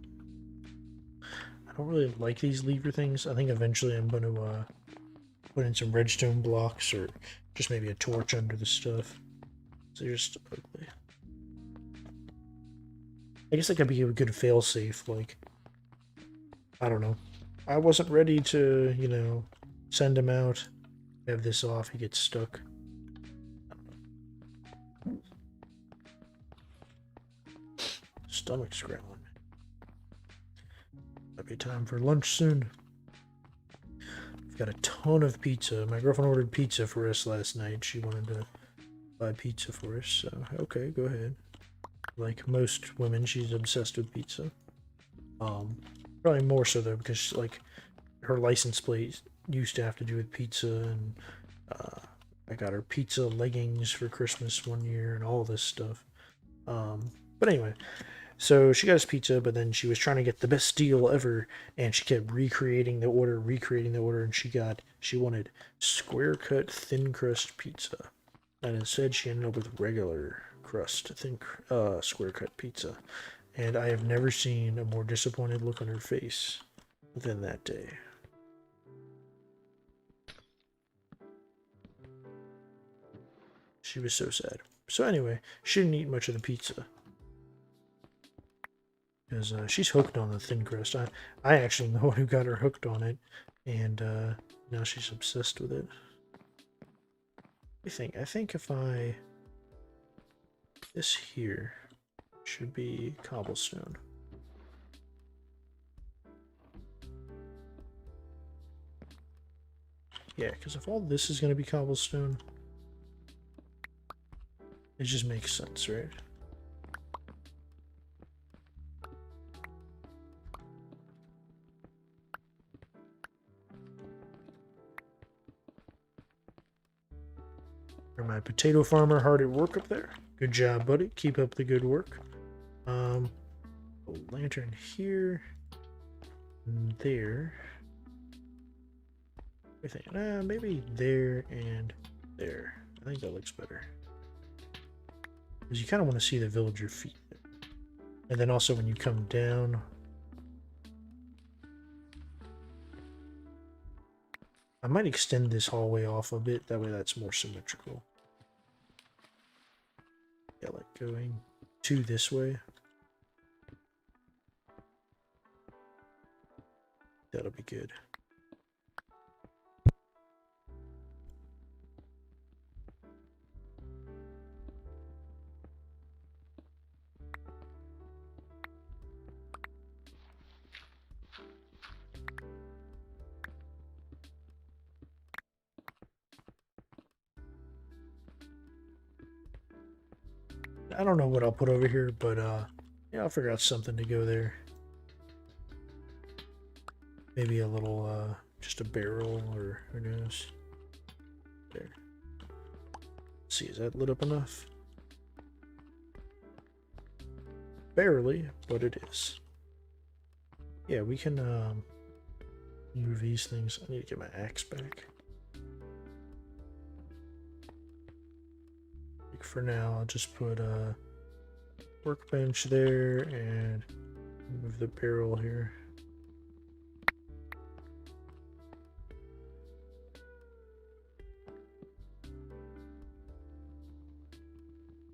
I don't really like these lever things. I think eventually I'm going to put in some redstone blocks or just maybe a torch under the stuff. So they're just ugly. I guess that could be a good fail-safe, like, I don't know. I wasn't ready to, you know, send him out, have this off, he gets stuck. Stomach's growling. Might be time for lunch soon. I've got a ton of pizza. My girlfriend ordered pizza for us last night. She wanted to buy pizza for us, so okay, go ahead. Like most women, she's obsessed with pizza. Probably more so though, because like her license plate used to have to do with pizza, and I got her pizza leggings for Christmas one year and all this stuff. But anyway, so she got us pizza, but then she was trying to get the best deal ever, and she kept recreating the order, and she wanted square cut thin crust pizza, and instead she ended up with regular crust, thin square cut pizza. And I have never seen a more disappointed look on her face than that day. She was so sad. So anyway, she didn't eat much of the pizza, because she's hooked on the thin crust. I actually know who got her hooked on it, and now she's obsessed with it. I think if I This here should be cobblestone. Yeah, because if all this is going to be cobblestone, it just makes sense, right? Or my potato farmer hard at work up there. Good job, buddy. Keep up the good work. A lantern here. And there. I think maybe there and there. I think that looks better. Because you kind of want to see the villager feet there. And then also when you come down, I might extend this hallway off a bit, that way that's more symmetrical. Yeah, like going to this way. That'll be good. I don't know what I'll put over here, but yeah, I'll figure out something to go there. Maybe a little, just a barrel, or who knows. There. Let's see, is that lit up enough? Barely, but it is. Yeah, we can move these things. I need to get my axe back. Like for now, I'll just put a workbench there and move the barrel here.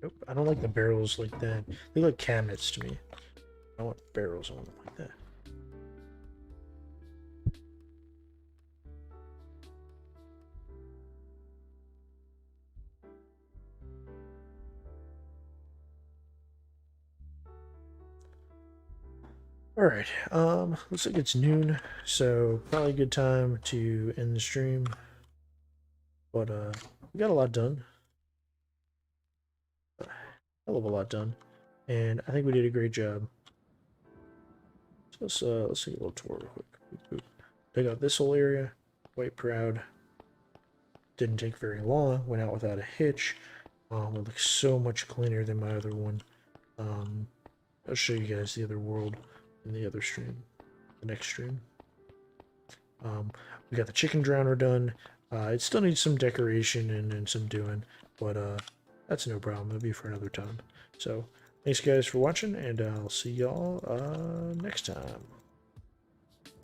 Nope, I don't like the barrels like that. They look like cabinets to me. I want barrels on them like that. Alright, looks like it's noon, so probably a good time to end the stream. But we got a lot done. Hell of a lot done. And I think we did a great job. So let's take a little tour real quick. Dug out this whole area. Quite proud. Didn't take very long. Went out without a hitch. It looks so much cleaner than my other one. I'll show you guys the other world in the other stream. The next stream. We got the chicken drowner done. It still needs some decoration and some doing. But that's no problem. That'll be for another time. So, thanks guys for watching, and I'll see y'all next time.